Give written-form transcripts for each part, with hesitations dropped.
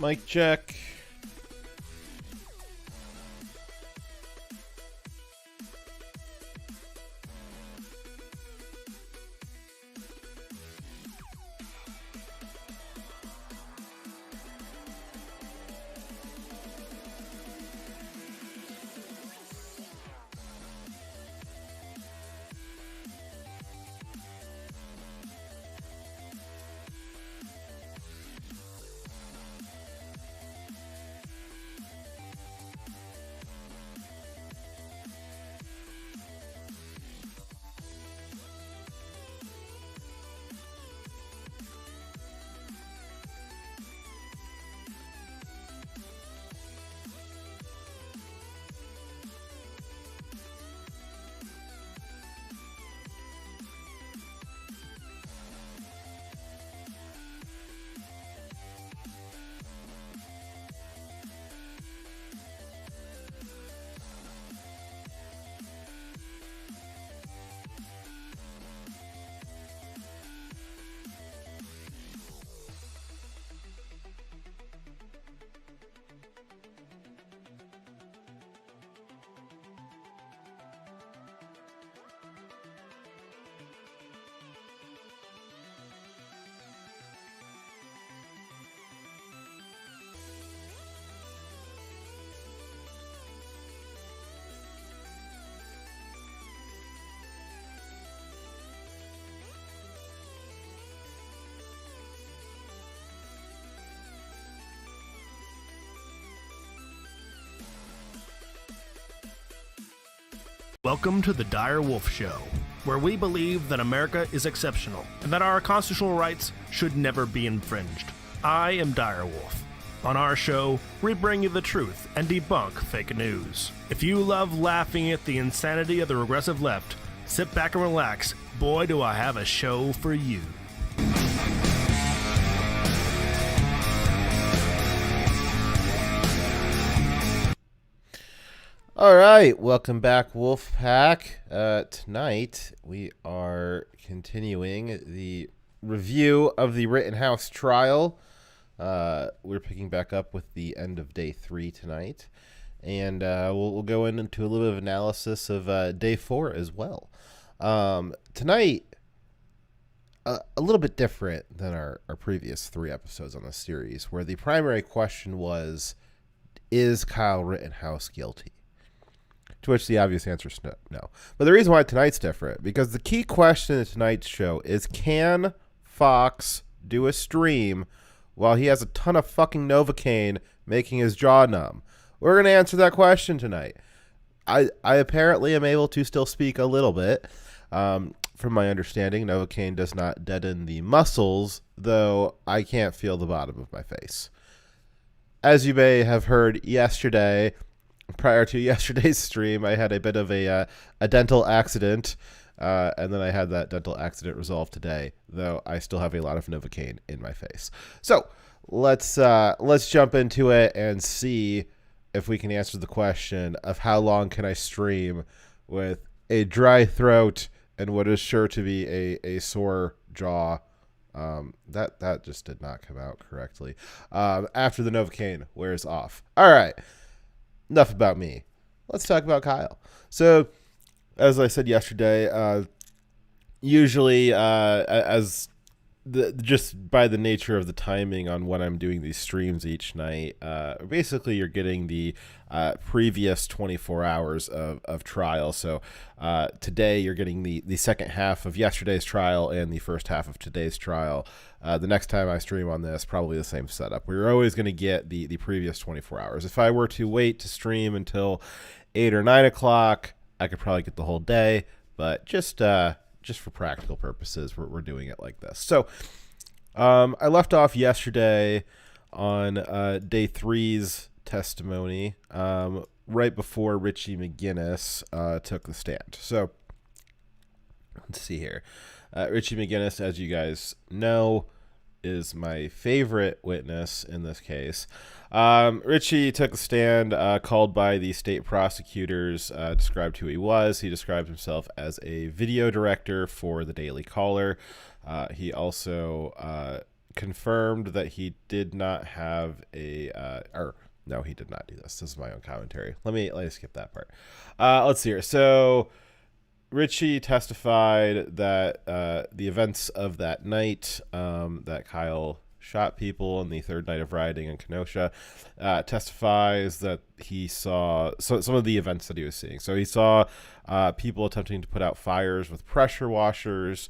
Mic check. Welcome to the Dire Wolf Show, where we believe that America is exceptional and that our constitutional rights should never be infringed. I am Dire Wolf. On our show, we bring you the truth and debunk fake news. If you love laughing at the insanity of the regressive left, sit back and relax. Boy, do I have a show for you. All right, welcome back, Wolfpack. Tonight we are continuing the review of the Rittenhouse trial. We're picking back up with the end of day 3 tonight, and we'll go into a little bit of analysis of day 4 as well. Tonight, a little bit different than our previous 3 episodes on this series, where the primary question was, is Kyle Rittenhouse guilty? To which the obvious answer is no. But the reason why tonight's different, because the key question in tonight's show is, can Fox do a stream while he has a ton of fucking Novocaine making his jaw numb? We're going to answer that question tonight. I apparently am able to still speak a little bit. From my understanding, Novocaine does not deaden the muscles, though I can't feel the bottom of my face. As you may have heard yesterday, prior to yesterday's stream, I had a bit of a dental accident, and then I had that dental accident resolved today, though I still have a lot of Novocaine in my face. So let's jump into it and see if we can answer the question of how long can I stream with a dry throat and what is sure to be a sore jaw. That just did not come out correctly. After the Novocaine wears off. All right. Enough about me. Let's talk about Kyle. So, as I said yesterday, usually just by the nature of the timing on when I'm doing these streams each night, basically you're getting the previous 24 hours of trial. So today you're getting the second half of yesterday's trial and the first half of today's trial. The next time I stream on this, probably the same setup. We're always going to get the previous 24 hours. If I were to wait to stream until 8 or 9 o'clock, I could probably get the whole day. But just for practical purposes, we're doing it like this. So I left off yesterday on day 3's testimony, right before Richie McGinnis took the stand. So let's see here. Richie McGinnis, as you guys know, is my favorite witness in this case. Richie took the stand, called by the state prosecutors, described who he was. He described himself as a video director for the Daily Caller. He also confirmed that he did not have no, he did not do this. This is my own commentary. Let me skip that part. Let's see here. So Richie testified that the events of that night, that Kyle shot people on the third night of rioting in Kenosha, testifies that he saw some of the events that he was seeing. So he saw people attempting to put out fires with pressure washers.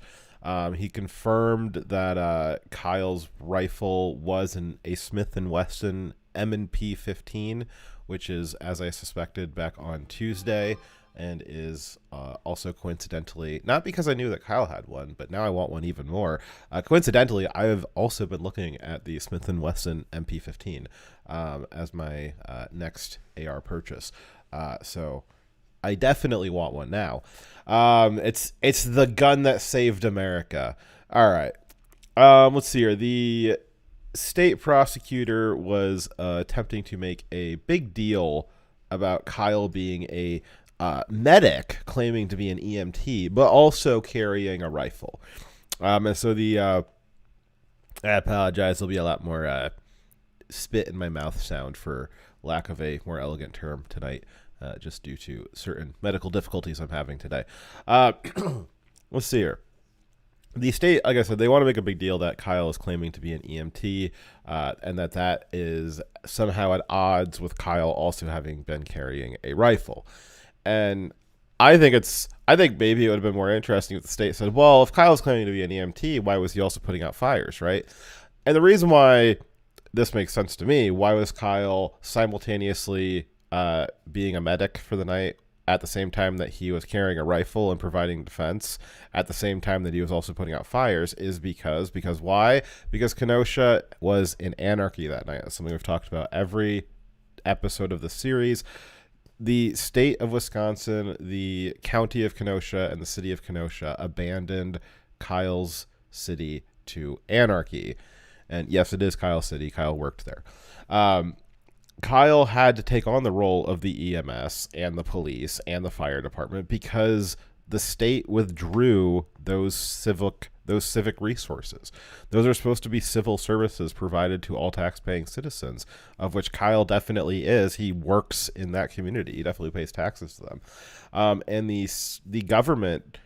He confirmed that Kyle's rifle was a Smith & Wesson M&P 15, which is, as I suspected back on Tuesday, and is also coincidentally, not because I knew that Kyle had one, but now I want one even more. Coincidentally, I've also been looking at the Smith & Wesson MP15 as my next AR purchase. So I definitely want one now. It's the gun that saved America. All right. Let's see here. The state prosecutor was attempting to make a big deal about Kyle being a medic, claiming to be an EMT, but also carrying a rifle. And so I apologize, there'll be a lot more spit in my mouth sound, for lack of a more elegant term, tonight, just due to certain medical difficulties I'm having today. Let's see here. The state, like I said, they want to make a big deal that Kyle is claiming to be an EMT, and that is somehow at odds with Kyle also having been carrying a rifle. And I think maybe it would have been more interesting if the state said, well, if Kyle's claiming to be an EMT, why was he also putting out fires, right? And the reason why this makes sense to me, why was Kyle simultaneously being a medic for the night at the same time that he was carrying a rifle and providing defense, at the same time that he was also putting out fires, is because why? Because Kenosha was in anarchy that night. That's something we've talked about every episode of the series. The state of Wisconsin, the county of Kenosha, and the city of Kenosha abandoned Kyle's city to anarchy. And yes, it is Kyle's city. Kyle worked there. Kyle had to take on the role of the EMS and the police and the fire department because the state withdrew those civic resources. Those are supposed to be civil services provided to all tax-paying citizens, of which Kyle definitely is. He works in that community. He definitely pays taxes to them. And the government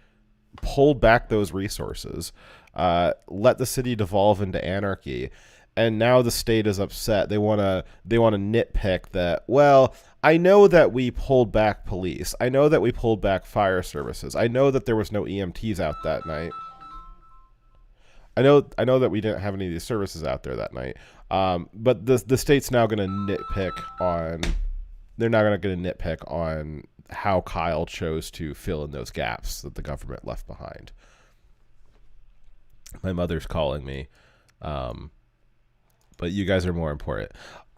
pulled back those resources, let the city devolve into anarchy. And now the state is upset. They want to nitpick that. Well, I know that we pulled back police. I know that we pulled back fire services. I know that there was no EMTs out that night. I know that we didn't have any of these services out there that night. But the state's now going to nitpick on. They're not going to nitpick on how Kyle chose to fill in those gaps that the government left behind. My mother's calling me. But you guys are more important.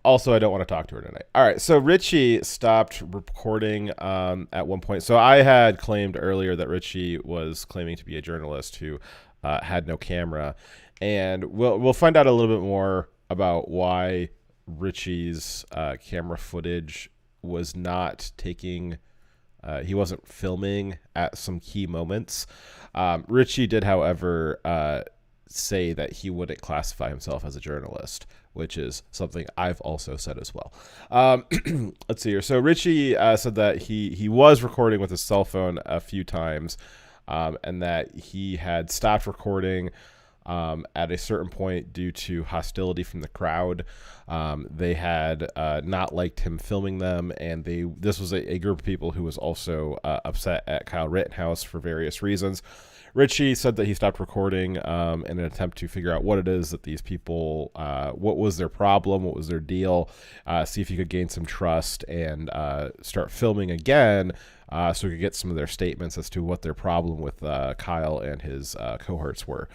Also, I don't want to talk to her tonight. All right, so Richie stopped recording at one point. So I had claimed earlier that Richie was claiming to be a journalist who had no camera. And we'll find out a little bit more about why Richie's camera footage was not taking... he wasn't filming at some key moments. Richie did, however... say that he wouldn't classify himself as a journalist, which is something I've also said as well. Let's see here. So Richie said that he was recording with his cell phone a few times, and that he had stopped recording at a certain point due to hostility from the crowd. They had not liked him filming them, and this was a group of people who was also upset at Kyle Rittenhouse for various reasons. Richie said that he stopped recording in an attempt to figure out what it is that these people, what was their problem, what was their deal, see if he could gain some trust and start filming again so we could get some of their statements as to what their problem with Kyle and his cohorts were.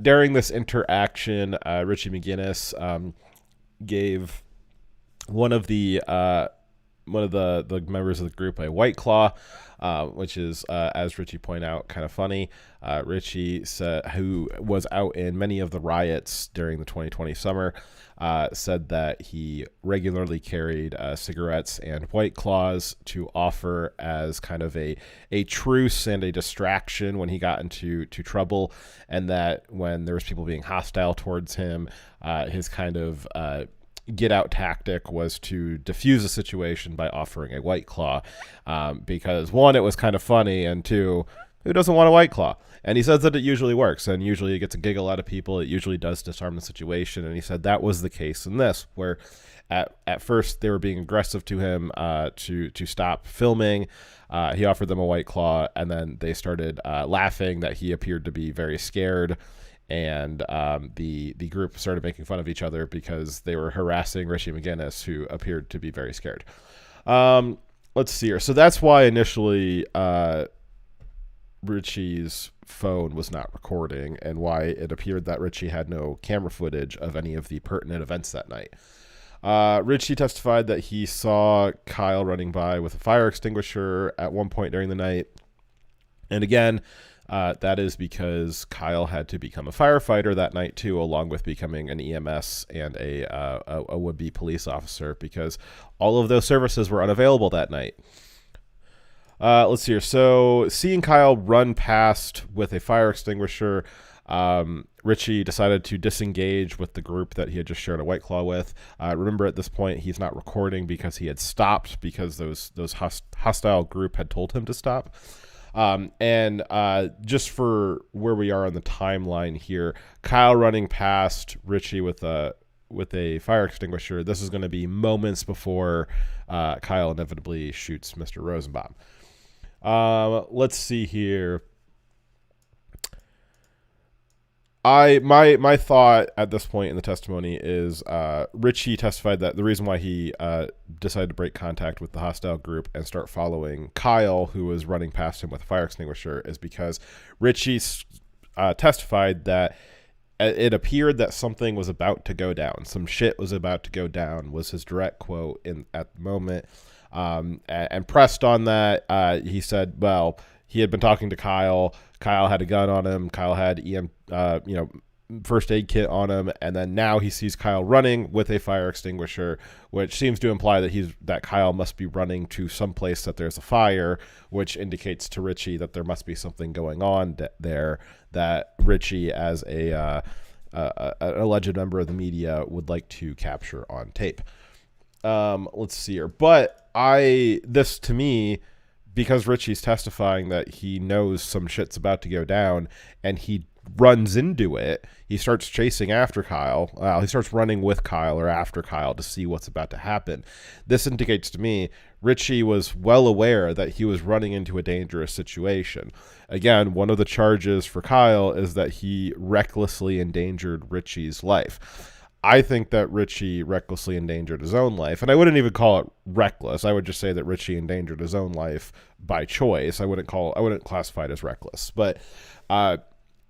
During this interaction, Richie McGinnis gave one of the the members of the group a White Claw, which is, as Richie pointed out, kind of funny. Richie, who was out in many of the riots during the 2020 summer, said that he regularly carried cigarettes and White Claws to offer as kind of a truce and a distraction when he got into trouble, and that when there was people being hostile towards him, his kind of get out tactic was to diffuse the situation by offering a White Claw, because one, it was kind of funny, and two, who doesn't want a White Claw? And he says that it usually works, and usually it gets a giggle out of people. It usually does disarm the situation, and he said that was the case in this, where at first they were being aggressive to him to stop filming. He offered them a White Claw, and then they started laughing that he appeared to be very scared, and the group started making fun of each other because they were harassing Richie McGinnis, who appeared to be very scared. Let's see here. So that's why initially Richie's phone was not recording, and why it appeared that Richie had no camera footage of any of the pertinent events that night. Richie testified that he saw Kyle running by with a fire extinguisher at one point during the night. And again, that is because Kyle had to become a firefighter that night too, along with becoming an EMS and a would-be police officer, because all of those services were unavailable that night. Let's see here. So seeing Kyle run past with a fire extinguisher, Richie decided to disengage with the group that he had just shared a White Claw with. Remember, at this point, he's not recording because he had stopped, because those hostile group had told him to stop. And just for where we are on the timeline here, Kyle running past Richie with a fire extinguisher, this is going to be moments before Kyle inevitably shoots Mr. Rosenbaum. Let's see here. My thought at this point in the testimony is Richie testified that the reason why he decided to break contact with the hostile group and start following Kyle, who was running past him with a fire extinguisher, is because Richie testified that it appeared that something was about to go down. Some shit was about to go down, was his direct quote at the moment. And pressed on that, he said, well, he had been talking to Kyle. Kyle had a gun on him. Kyle had first aid kit on him, and then now he sees Kyle running with a fire extinguisher, which seems to imply that Kyle must be running to some place that there's a fire, which indicates to Richie that there must be something going on there that Richie, as an alleged member of the media, would like to capture on tape. Let's see here. But this to me, because Richie's testifying that he knows some shit's about to go down, and he runs into it, he starts chasing after Kyle. He starts running with Kyle or after Kyle to see what's about to happen. This indicates to me Richie was well aware that he was running into a dangerous situation. Again, one of the charges for Kyle is that he recklessly endangered Richie's life. I think that Richie recklessly endangered his own life, and I wouldn't even call it reckless. I would just say that Richie endangered his own life by choice. I wouldn't classify it as reckless. But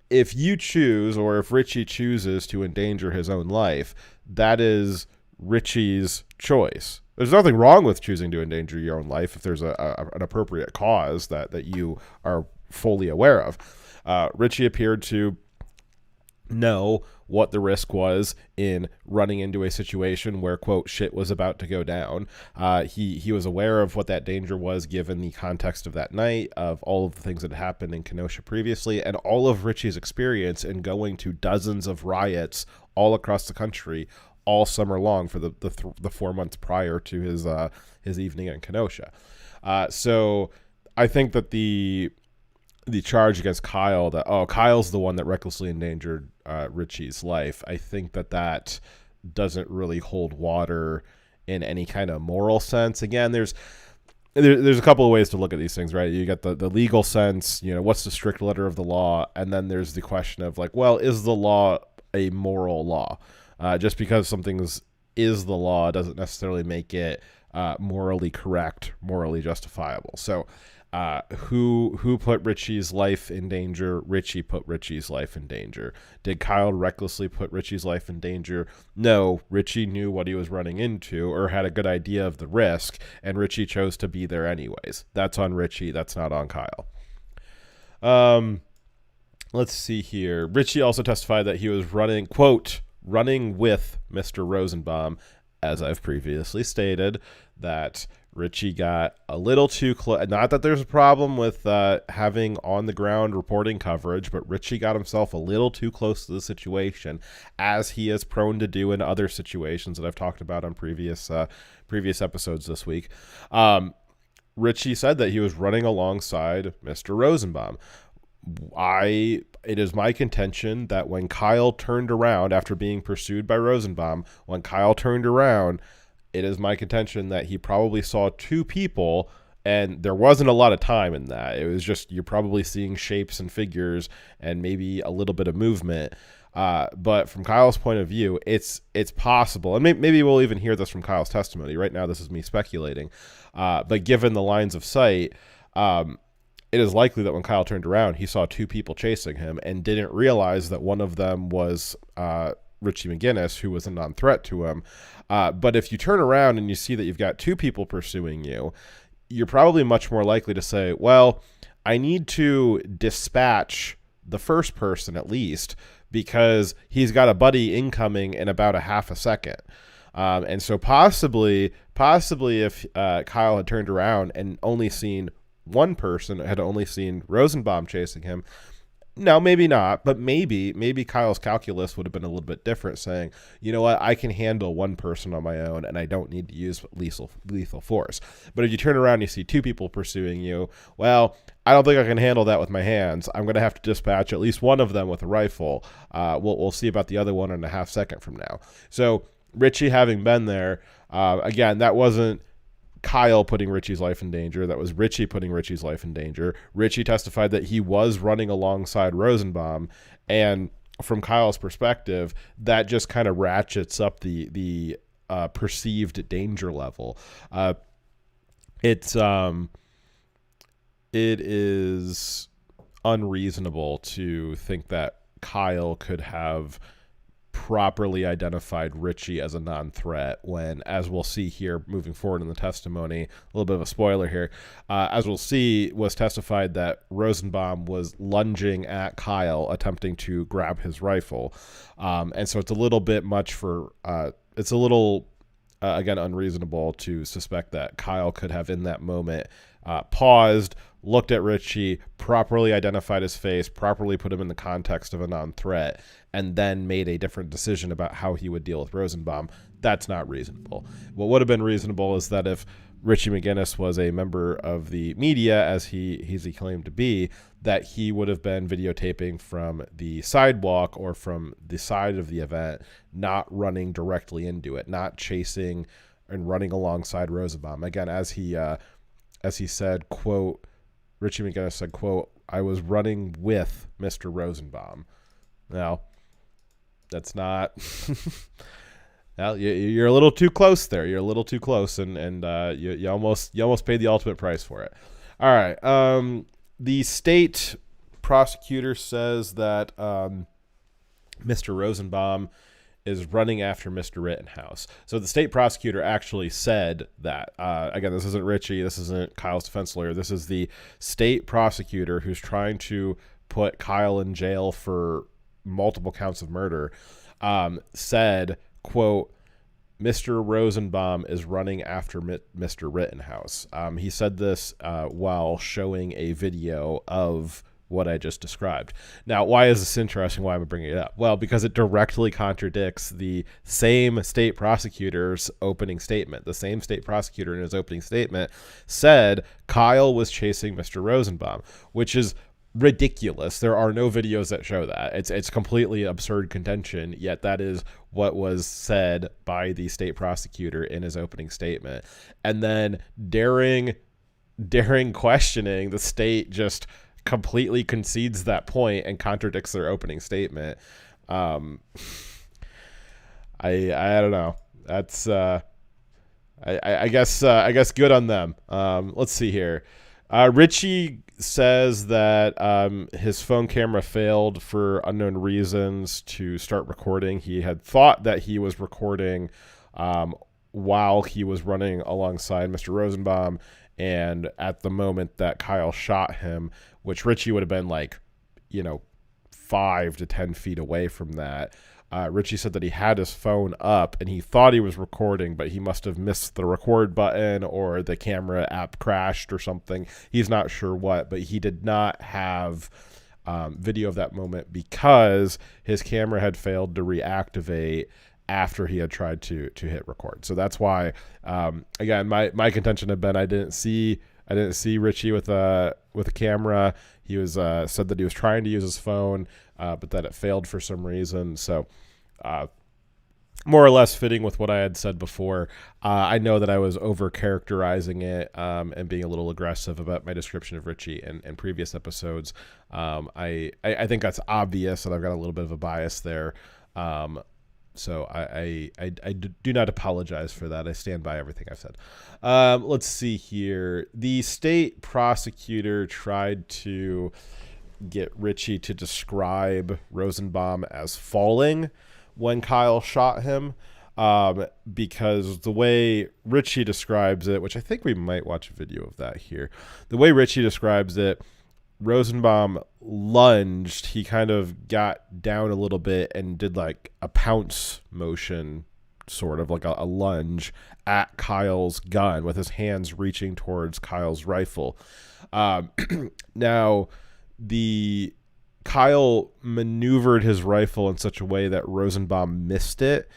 if you choose, or if Richie chooses to endanger his own life, that is Richie's choice. There's nothing wrong with choosing to endanger your own life if there's an appropriate cause that you are fully aware of. Richie appeared to know what the risk was in running into a situation where, quote, shit was about to go down. He was aware of what that danger was, given the context of that night, of all of the things that had happened in Kenosha previously, and all of Richie's experience in going to dozens of riots all across the country all summer long for the 4 months prior to his evening in Kenosha. So I think that the charge against Kyle, that Kyle's the one that recklessly endangered Richie's life, I think that doesn't really hold water in any kind of moral sense. Again, there's a couple of ways to look at these things, right? You got the legal sense, what's the strict letter of the law, and then there's the question of like, well, is the law a moral law? Just because something is the law doesn't necessarily make it morally correct, morally justifiable. So who put Richie's life in danger? Richie put Richie's life in danger. Did Kyle recklessly put Richie's life in danger? No, Richie knew what he was running into or had a good idea of the risk, and Richie chose to be there anyways. That's on Richie. That's not on Kyle. Let's see here. Richie also testified that he was running, quote, running with Mr. Rosenbaum, as I've previously stated, that Richie got a little too close. Not that there's a problem with having on-the-ground reporting coverage, but Richie got himself a little too close to the situation, as he is prone to do in other situations that I've talked about on previous episodes this week. Richie said that he was running alongside Mr. Rosenbaum. It is my contention that when Kyle turned around after being pursued by Rosenbaum, it is my contention that he probably saw two people, and there wasn't a lot of time in that. It was just, you're probably seeing shapes and figures and maybe a little bit of movement. But from Kyle's point of view, it's possible, and maybe we'll even hear this from Kyle's testimony. Right now, this is me speculating. But given the lines of sight, it is likely that when Kyle turned around, he saw two people chasing him and didn't realize that one of them was Richie McGinnis, who was a non-threat to him. But if you turn around and you see that you've got two people pursuing you, you're probably much more likely to say, well, I need to dispatch the first person at least, because he's got a buddy incoming in about a half a second. And so possibly if Kyle had turned around and only seen one person, had only seen Rosenbaum chasing him, no, maybe not, but maybe Kyle's calculus would have been a little bit different, saying, you know what, I can handle one person on my own and I don't need to use lethal force. But if you turn around and you see two people pursuing you, well, I don't think I can handle that with my hands. I'm going to have to dispatch at least one of them with a rifle. We'll see about the other one in a half second from now. So Richie having been there, again, that wasn't Kyle putting Richie's life in danger. That was Richie putting Richie's life in danger. Richie testified that he was running alongside Rosenbaum, and from Kyle's perspective, that just kind of ratchets up the perceived danger level. It is unreasonable to think that Kyle could have properly identified Richie as a non-threat when, as we'll see here moving forward in the testimony, a little bit of a spoiler here, as we'll see, was testified that Rosenbaum was lunging at Kyle, attempting to grab his rifle. And so it's a little bit much for, it's a little, again, unreasonable to suspect that Kyle could have in that moment paused, looked at Richie, properly identified his face, properly put him in the context of a non-threat, and then made a different decision about how he would deal with Rosenbaum. That's not reasonable. What would have been reasonable is that if Richie McGinnis was a member of the media, as he claimed to be, that he would have been videotaping from the sidewalk or from the side of the event, not running directly into it, not chasing and running alongside Rosenbaum. Again, as he said, quote, Richie McGinnis said, quote, I was running with Mr. Rosenbaum. Now, that's not... Well, you're a little too close there. You're a little too close, and you almost paid the ultimate price for it. All right. The state prosecutor says that Mr. Rosenbaum is running after Mr. Rittenhouse. So the state prosecutor actually said that. Again, this isn't Richie. This isn't Kyle's defense lawyer. This is the state prosecutor who's trying to put Kyle in jail for multiple counts of murder. Said, quote, Mr. Rosenbaum is running after Mr. Rittenhouse. He said this while showing a video of what I just described. Now, why is this interesting? Why am I bringing it up? Well, because it directly contradicts the same state prosecutor's opening statement. The same state prosecutor in his opening statement said Kyle was chasing Mr. Rosenbaum, which is ridiculous. There are no videos that show that. It's completely absurd contention, yet that is what was said by the state prosecutor in his opening statement. And then daring questioning, the state just completely concedes that point and contradicts their opening statement. I don't know. That's I guess good on them. Let's see here. Richie says that his phone camera failed for unknown reasons to start recording. He had thought that he was recording while he was running alongside Mr. Rosenbaum, and at the moment that Kyle shot him, which Richie would have been 5 to 10 feet away from that. Richie said that he had his phone up and he thought he was recording, but he must have missed the record button or the camera app crashed or something. He's not sure what, but he did not have video of that moment because his camera had failed to reactivate after he had tried to hit record. So that's why, again, my contention had been I didn't see Richie with a camera. He was said that he was trying to use his phone, but that it failed for some reason. So more or less fitting with what I had said before. I know that I was over characterizing it and being a little aggressive about my description of Richie in previous episodes. I think that's obvious that I've got a little bit of a bias there. So I do not apologize for that. I stand by everything I've said. Let's see here. The state prosecutor tried to get Richie to describe Rosenbaum as falling when Kyle shot him, because the way Richie describes it, which I think we might watch a video of that here, the way Richie describes it, Rosenbaum lunged. He kind of got down a little bit and did like a pounce motion, sort of like a lunge at Kyle's gun with his hands reaching towards Kyle's rifle. Now, Kyle maneuvered his rifle in such a way that Rosenbaum missed it.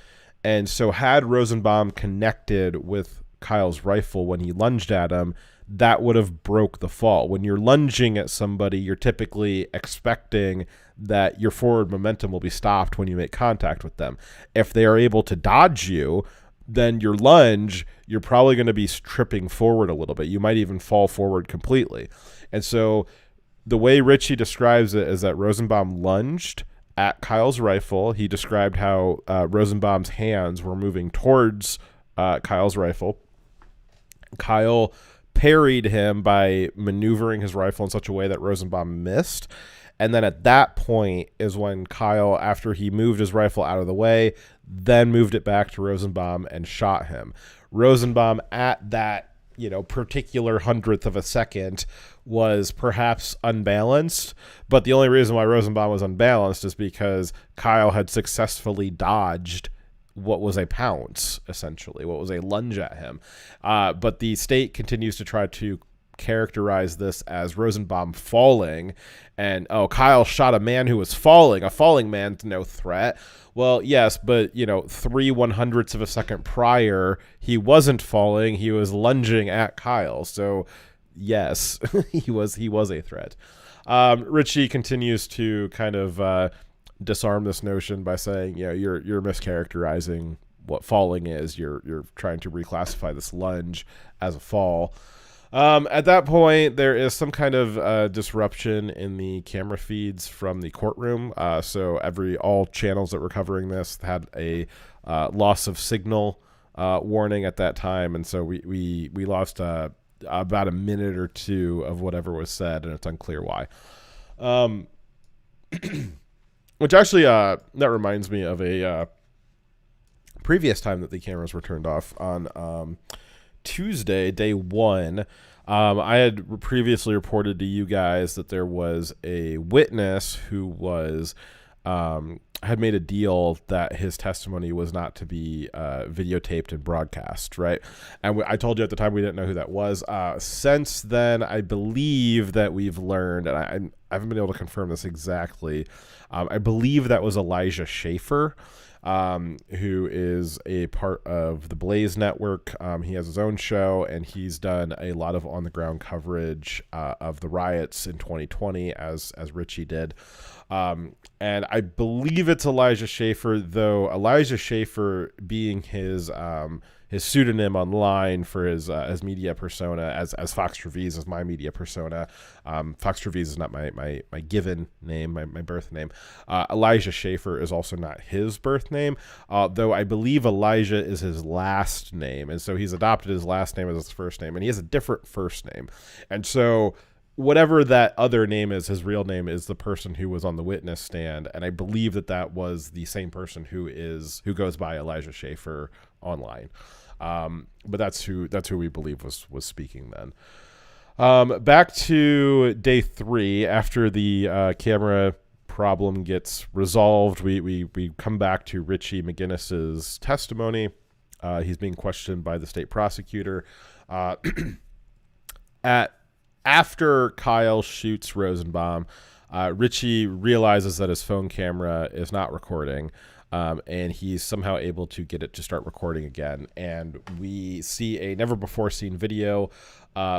And so had Rosenbaum connected with Kyle's rifle when he lunged at him, that would have broke the fall. When you're lunging at somebody, you're typically expecting that your forward momentum will be stopped when you make contact with them. If they are able to dodge you, then your lunge, you're probably going to be tripping forward a little bit. You might even fall forward completely. And so the way Richie describes it is that Rosenbaum lunged at Kyle's rifle. He described how Rosenbaum's hands were moving towards Kyle's rifle. Kyle parried him by maneuvering his rifle in such a way that Rosenbaum missed. And then at that point is when Kyle, after he moved his rifle out of the way, then moved it back to Rosenbaum and shot him. Rosenbaum at that, particular hundredth of a second was perhaps unbalanced, but the only reason why Rosenbaum was unbalanced is because Kyle had successfully dodged what was a pounce, essentially, what was a lunge at him. But the state continues to try to characterize this as Rosenbaum falling, and Kyle shot a man who was falling. A falling man's no threat. Well, yes, but 3/100ths of a second prior, he wasn't falling. He was lunging at Kyle. So yes, he was a threat. Richie continues to kind of disarm this notion by saying, you're mischaracterizing what falling is. You're trying to reclassify this lunge as a fall. At that point, there is some kind of disruption in the camera feeds from the courtroom. So all channels that were covering this had a loss of signal warning at that time, and so we lost about a minute or two of whatever was said, and it's unclear why. Which actually, that reminds me of a previous time that the cameras were turned off on Tuesday, day one. I had previously reported to you guys that there was a witness who was had made a deal that his testimony was not to be videotaped and broadcast, right? And I told you at the time we didn't know who that was. Since then, I believe that we've learned, and I haven't been able to confirm this exactly, I believe that was Elijah Schaefer, who is a part of the Blaze Network. He has his own show, and he's done a lot of on-the-ground coverage of the riots in 2020, as Richie did. And I believe it's Elijah Schaefer, though Elijah Schaefer, being his pseudonym online for his media persona as Fox Trevize as my media persona. Fox Trevize is not my given name, my birth name. Elijah Schaefer is also not his birth name, though I believe Elijah is his last name, and so he's adopted his last name as his first name, and he has a different first name, and so whatever that other name is, his real name is the person who was on the witness stand, and I believe that was the same person who goes by Elijah Schaefer online. But that's who we believe was speaking then. Back to day 3, after the camera problem gets resolved, we come back to Richie McGinnis's testimony. He's being questioned by the state prosecutor. After Kyle shoots Rosenbaum, Richie realizes that his phone camera is not recording, and he's somehow able to get it to start recording again. And we see a never-before-seen video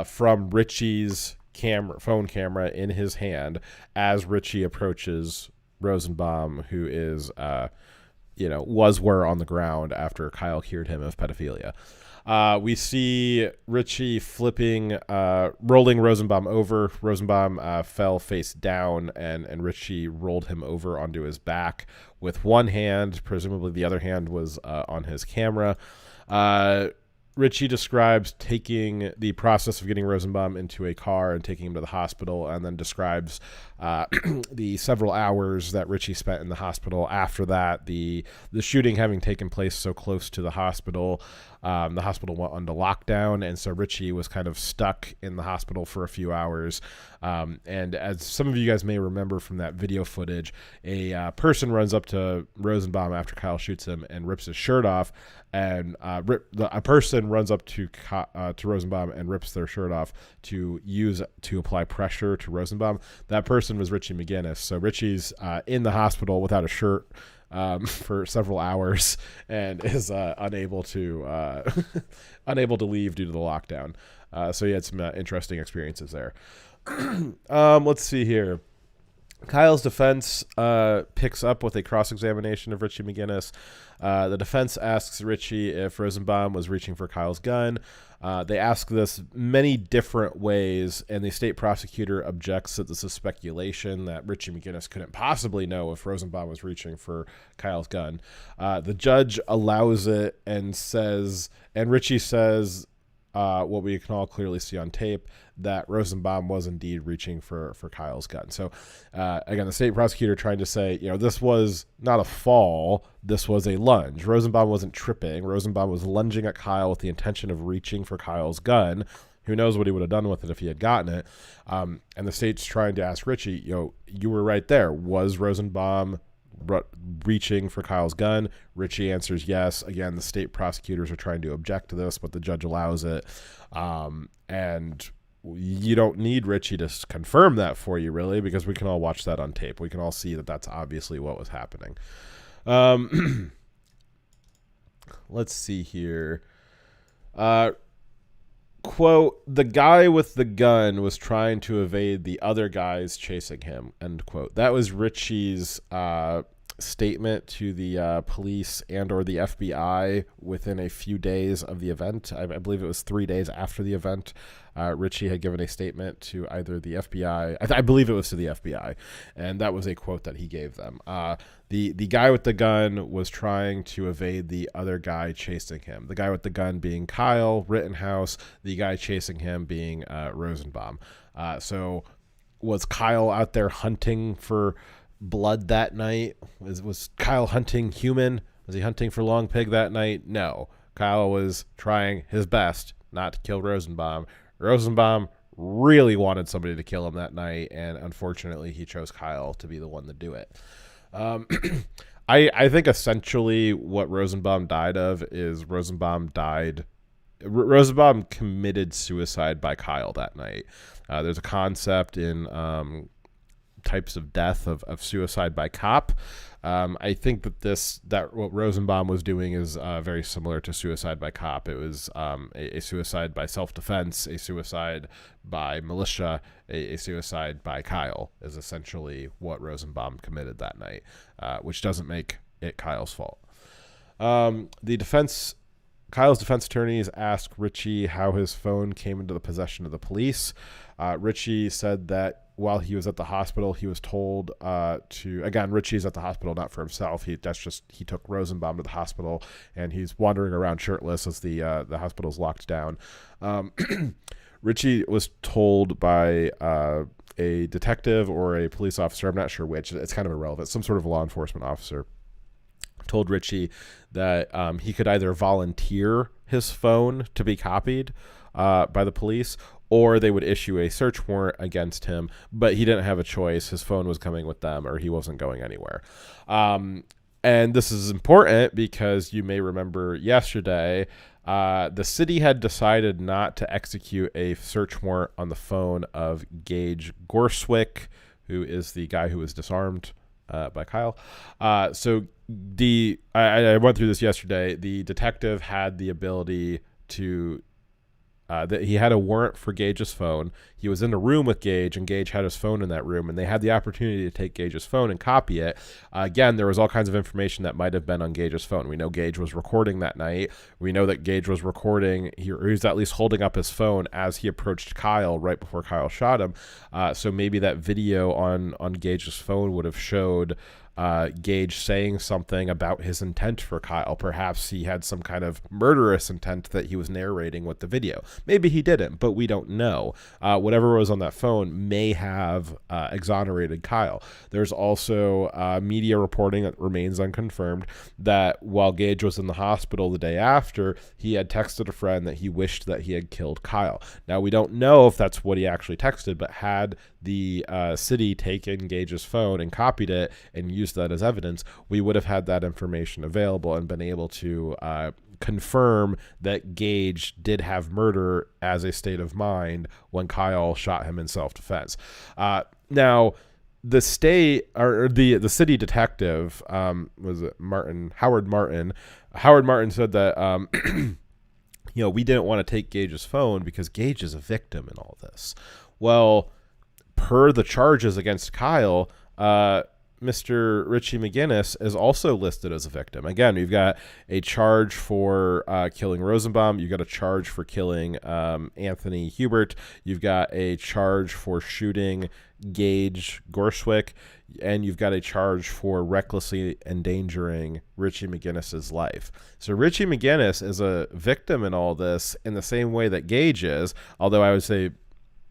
from Richie's phone camera in his hand as Richie approaches Rosenbaum, who is, was on the ground after Kyle cured him of pedophilia. We see Richie rolling Rosenbaum over. Rosenbaum fell face down, and Richie rolled him over onto his back with one hand. Presumably the other hand was on his camera. Richie describes taking the process of getting Rosenbaum into a car and taking him to the hospital, and then describes the several hours that Richie spent in the hospital after that, the shooting having taken place so close to the hospital. The hospital went under lockdown, and so Richie was kind of stuck in the hospital for a few hours. And as some of you guys may remember from that video footage, a person runs up to Rosenbaum after Kyle shoots him and rips his shirt off, and a person runs up to Rosenbaum and rips their shirt off to apply pressure to Rosenbaum. That person was Richie McGinnis. So Richie's in the hospital without a shirt for several hours and is unable to leave due to the lockdown. So he had some interesting experiences there. Let's see here. Kyle's defense picks up with a cross-examination of Richie McGinnis. The defense asks Richie if Rosenbaum was reaching for Kyle's gun. They ask this many different ways, and the state prosecutor objects that this is speculation, that Richie McGinnis couldn't possibly know if Rosenbaum was reaching for Kyle's gun. The judge allows it and Richie says, what we can all clearly see on tape, that Rosenbaum was indeed reaching for Kyle's gun. So again, the state prosecutor trying to say, this was not a fall, this was a lunge. Rosenbaum wasn't tripping. Rosenbaum was lunging at Kyle with the intention of reaching for Kyle's gun. Who knows what he would have done with it if he had gotten it. And the state's trying to ask Richie, you were right there. Was Rosenbaum reaching for Kyle's gun? Richie answers yes. Again, the state prosecutors are trying to object to this, but the judge allows it. And you don't need Richie to confirm that for you, really, because we can all watch that on tape. We can all see that that's obviously what was happening. Let's see here. Quote, the guy with the gun was trying to evade the other guys chasing him, end quote. That was Richie's statement to the police and or the FBI within a few days of the event. I believe it was 3 days after the event. Richie had given a statement to either the FBI, I believe it was to the FBI, and that was a quote that he gave them. The guy with the gun was trying to evade the other guy chasing him. The guy with the gun being Kyle Rittenhouse, the guy chasing him being Rosenbaum. So was Kyle out there hunting for blood that night? Was Kyle hunting human? Was he hunting for Long Pig that night? No. Kyle was trying his best not to kill Rosenbaum. Rosenbaum really wanted somebody to kill him that night, and unfortunately he chose Kyle to be the one to do it. I think essentially what Rosenbaum died of is Rosenbaum committed suicide by Kyle that night. There's a concept in types of death of suicide by cop. I think that what Rosenbaum was doing is very similar to suicide by cop. It was a suicide by self-defense, a suicide by militia, a suicide by Kyle is essentially what Rosenbaum committed that night, which doesn't make it Kyle's fault. The defense Kyle's defense attorneys asked Richie how his phone came into the possession of the police. Richie said that while he was at the hospital, he was told again, Richie's at the hospital not for himself. He took Rosenbaum to the hospital, and he's wandering around shirtless as the hospital's locked down. Richie was told by a detective or a police officer, I'm not sure which, it's kind of irrelevant, some sort of law enforcement officer, told Richie that he could either volunteer his phone to be copied by the police, or they would issue a search warrant against him, but he didn't have a choice. His phone was coming with them, or he wasn't going anywhere. And this is important because you may remember yesterday, the city had decided not to execute a search warrant on the phone of Gage Gorswick, who is the guy who was disarmed by Kyle. So I went through this yesterday. The detective had the ability to that he had a warrant for Gage's phone. He was in a room with Gage, and Gage had his phone in that room, and they had the opportunity to take Gage's phone and copy it. Again, there was all kinds of information that might have been on Gage's phone. We know Gage was recording that night. We know that Gage was recording. He was at least holding up his phone as he approached Kyle right before Kyle shot him. So maybe that video on Gage's phone would have showed Gage saying something about his intent for Kyle. Perhaps he had some kind of murderous intent that he was narrating with the video. Maybe he didn't, but we don't know. Whatever was on that phone may have exonerated Kyle. There's also media reporting that remains unconfirmed that while Gage was in the hospital the day after, he had texted a friend that he wished that he had killed Kyle. Now, we don't know if that's what he actually texted, but had the city taken Gage's phone and copied it and used that as evidence, we would have had that information available and been able to confirm that Gage did have murder as a state of mind when Kyle shot him in self-defense. Now, the state or the city detective, was it Howard Martin? Howard Martin said that we didn't want to take Gage's phone because Gage is a victim in all this. Well, per the charges against Kyle, Mr. Richie McGinnis is also listed as a victim. Again, we've got a charge for killing Rosenbaum. You've got a charge for killing Anthony Hubert. You've got a charge for shooting Gage Gorswick. And you've got a charge for recklessly endangering Richie McGinnis's life. So Richie McGinnis is a victim in all this in the same way that Gage is, although I would say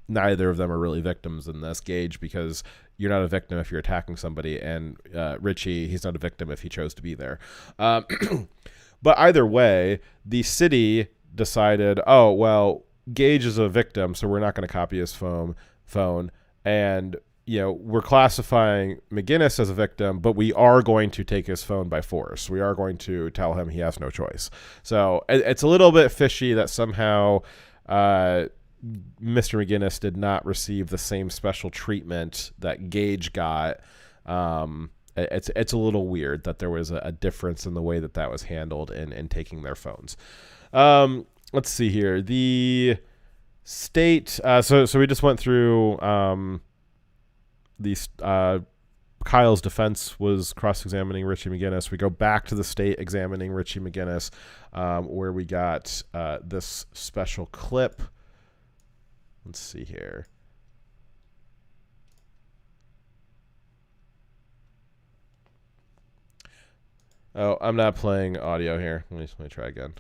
neither of them are really victims in this. Gage, because you're not a victim if you're attacking somebody, and Richie, he's not a victim if he chose to be there. But either way, the city decided, oh, well, Gage is a victim, so we're not going to copy his phone. And, we're classifying McGinnis as a victim, but we are going to take his phone by force. We are going to tell him he has no choice. So it's a little bit fishy that somehow Mr. McGinnis did not receive the same special treatment that Gage got. It's a little weird that there was a difference in the way that was handled in taking their phones. Let's see here. The state. So we just went through Kyle's defense was cross-examining Richie McGinnis. We go back to the state examining Richie McGinnis, where we got this special clip. Let's see here. Oh, I'm not playing audio here. Let me try again.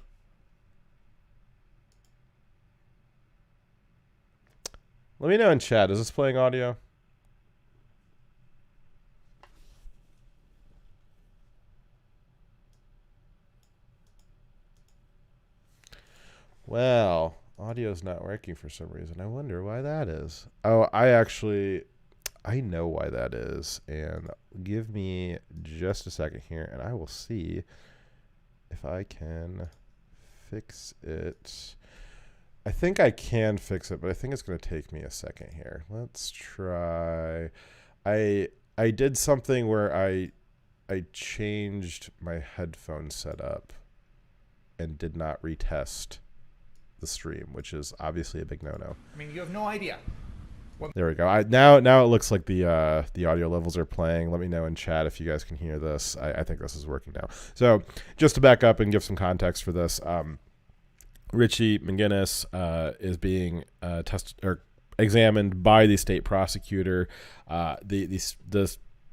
Let me know in chat. Is this playing audio? Well, audio's not working for some reason. I wonder why that is. Oh, I know why that is. And give me just a second here, and I will see if I can fix it. I think I can fix it, but I think it's going to take me a second here. Let's try. I did something where I changed my headphone setup and did not retest the stream, which is obviously a big no-no. I mean, you have no idea. There we go. Now it looks like the audio levels are playing. Let me know in chat if you guys can hear this. I think this is working now. So just to back up and give some context for this, Richie McGinnis is being tested or examined by the state prosecutor.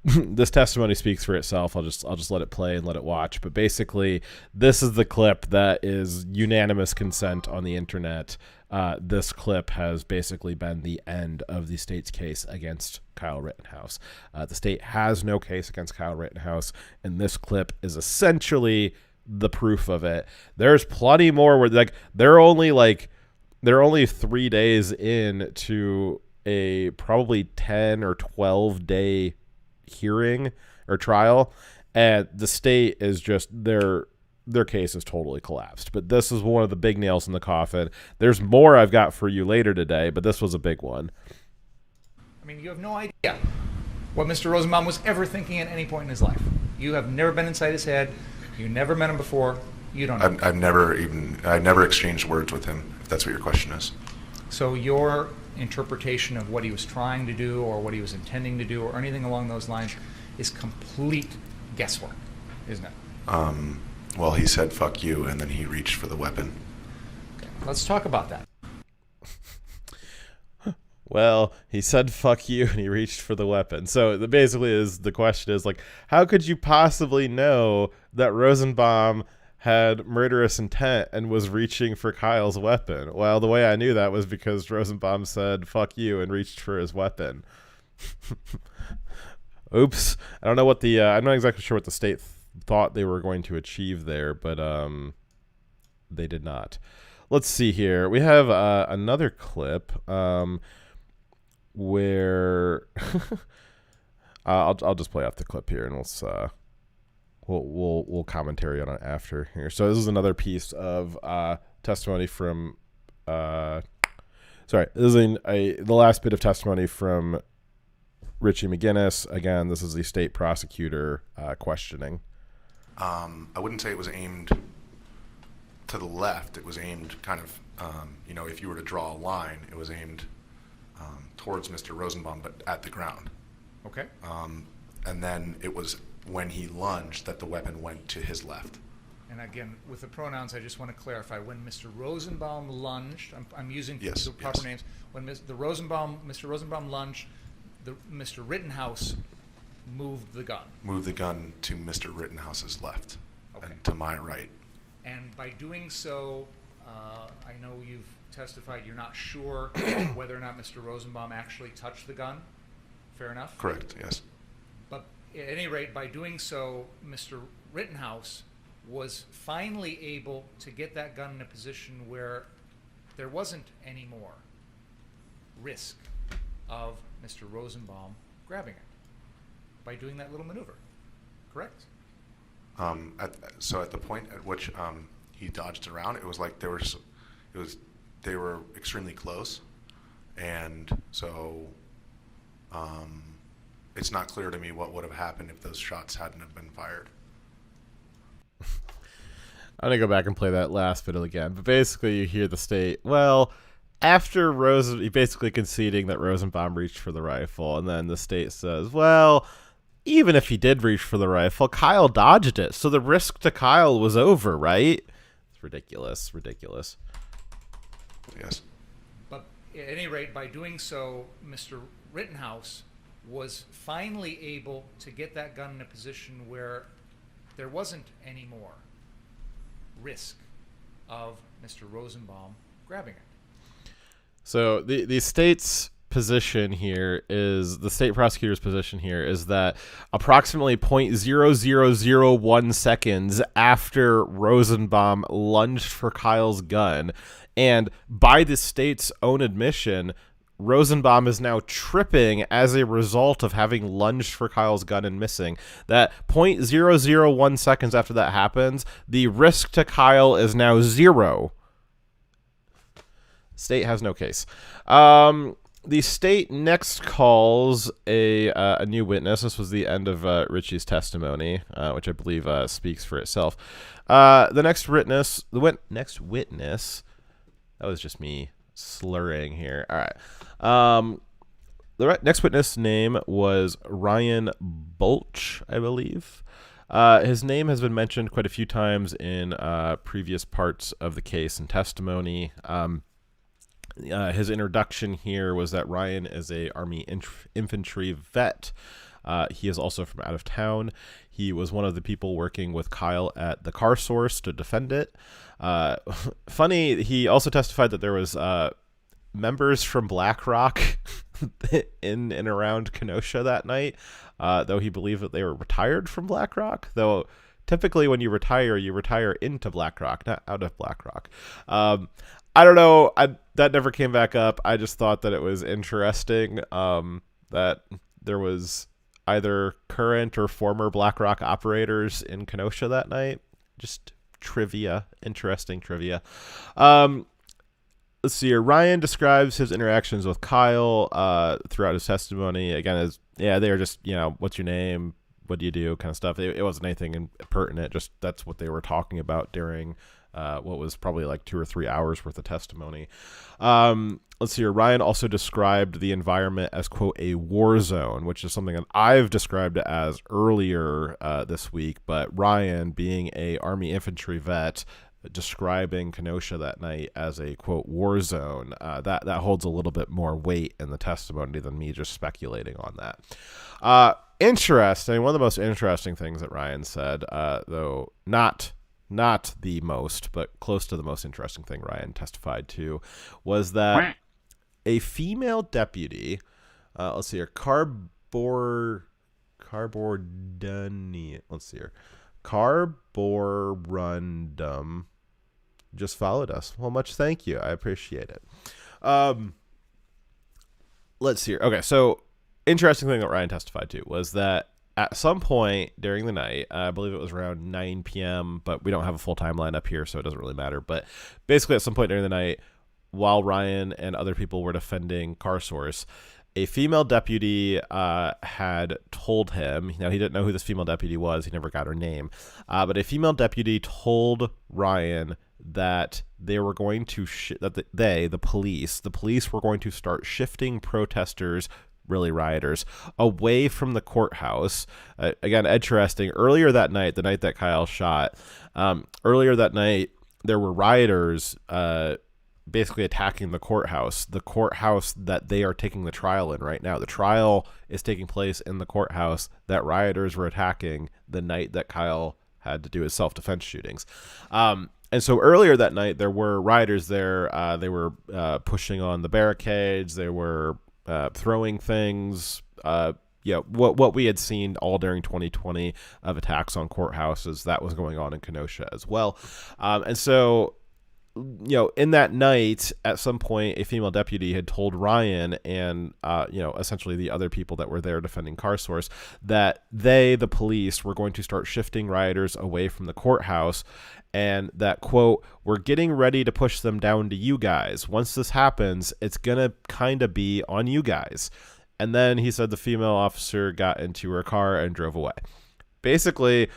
This testimony speaks for itself. I'll just let it play and let it watch. But basically, this is the clip that is unanimous consent on the internet. This clip has basically been the end of the state's case against Kyle Rittenhouse. The state has no case against Kyle Rittenhouse, and this clip is essentially the proof of it. There's plenty more where they're only 3 days into a probably 10 or 12 day hearing or trial, and the state is just their case is totally collapsed. But this is one of the big nails in the coffin. There's more I've got for you later today, but this was a big one. I mean, you have no idea what Mr. Rosenbaum was ever thinking at any point in his life. You have never been inside his head. You never met him before. You don't know. I've never exchanged words with him, if that's what your question is. So your interpretation of what he was trying to do or what he was intending to do or anything along those lines is complete guesswork, isn't it? Well, he said, "Fuck you," and then he reached for the weapon. Okay, let's talk about that. Well, he said "fuck you" and he reached for the weapon. So the question is how could you possibly know that Rosenbaum had murderous intent and was reaching for Kyle's weapon? Well, the way I knew that was because Rosenbaum said "fuck you" and reached for his weapon. Oops. I don't know what I'm not exactly sure what the state thought they were going to achieve there, but they did not. Let's see here. We have another clip where I'll just play off the clip here, and we'll commentary on it after here. So this is another piece of testimony from this is the last bit of testimony from Richie McGinnis. Again, this is the state prosecutor questioning. I wouldn't say it was aimed to the left. It was aimed kind of, if you were to draw a line, it was aimed towards Mr. Rosenbaum, but at the ground. Okay. And then it was when he lunged that the weapon went to his left. And again, with the pronouns, I just want to clarify. When Mr. Rosenbaum lunged, I'm using Yes, the proper yes. names. When Mr. Rosenbaum lunged, Mr. Rittenhouse moved the gun. Moved the gun to Mr. Rittenhouse's left, Okay. and to my right. And by doing so, I know you've testified you're not sure whether or not Mr. Rosenbaum actually touched the gun. Fair enough? Correct, yes. But at any rate, by doing so, Mr. Rittenhouse was finally able to get that gun in a position where there wasn't any more risk of Mr. Rosenbaum grabbing it by doing that little maneuver. Correct? So at the point at which he dodged around, it was like they were extremely close, and so it's not clear to me what would have happened if those shots hadn't have been fired. I'm going to go back and play that last bit again. But basically, you hear the state, after basically conceding that Rosenbaum reached for the rifle, and then the state says, even if he did reach for the rifle, Kyle dodged it, so the risk to Kyle was over, right? It's ridiculous. Yes. But at any rate, by doing so, Mr. Rittenhouse was finally able to get that gun in a position where there wasn't any more risk of Mr. Rosenbaum grabbing it. So the state's position here is, the state prosecutor's position here is that approximately 0.0001 seconds after Rosenbaum lunged for Kyle's gun, and by the state's own admission, Rosenbaum is now tripping as a result of having lunged for Kyle's gun and missing. That 0.001 seconds after that happens, the risk to Kyle is now 0. State has no case. The state next calls a new witness. This was the end of Richie's testimony, which I believe speaks for itself. The next witness, that was just me slurring here. All right. The next witness name was Ryan Bulch, I believe. His name has been mentioned quite a few times in previous parts of the case and testimony. His introduction here was that Ryan is a Army infantry vet. He is also from out of town. He was one of the people working with Kyle at the car source to defend it. Funny, he also testified that there was members from BlackRock in and around Kenosha that night, though he believed that they were retired from BlackRock, though typically when you retire into BlackRock, not out of BlackRock. I don't know. That never came back up. I just thought that it was interesting that there was either current or former BlackRock operators in Kenosha that night. Just trivia, interesting trivia. Let's see here. Ryan describes his interactions with Kyle throughout his testimony. Again, as they were just, what's your name? What do you do? Kind of stuff. It wasn't anything impertinent. Just that's what they were talking about during what was probably like 2 or 3 hours worth of testimony. Let's see here. Ryan also described the environment as, quote, a war zone, which is something that I've described it as earlier this week. But Ryan, being a Army infantry vet, describing Kenosha that night as a, quote, war zone, that holds a little bit more weight in the testimony than me just speculating on that. Interesting. One of the most interesting things that Ryan said, though not the most, but close to the most interesting thing Ryan testified to, was that a female deputy, let's see here, Carborundum, just followed us. Well, much thank you. I appreciate it. Let's see here. Okay, so interesting thing that Ryan testified to was that at some point during the night, I believe it was around 9 p.m., but we don't have a full timeline up here, so it doesn't really matter. But basically at some point during the night, while Ryan and other people were defending CarSource, a female deputy had told him, he didn't know who this female deputy was, he never got her name, but a female deputy told Ryan that they were going to, the police were going to start shifting protesters, really rioters, away from the courthouse. Again, interesting. Earlier that night, the night that Kyle shot, there were rioters basically attacking the courthouse that they are taking the trial in right now. The trial is taking place in the courthouse that rioters were attacking the night that Kyle had to do his self-defense shootings. And so earlier that night, there were rioters there. They were pushing on the barricades. They were throwing things, what we had seen all during 2020 of attacks on courthouses, that was going on in Kenosha as well. And so, in that night, at some point, a female deputy had told Ryan and, essentially the other people that were there defending CarSource that the police, were going to start shifting rioters away from the courthouse, and that, quote, we're getting ready to push them down to you guys. Once this happens, it's going to kind of be on you guys. And then he said the female officer got into her car and drove away. Basically,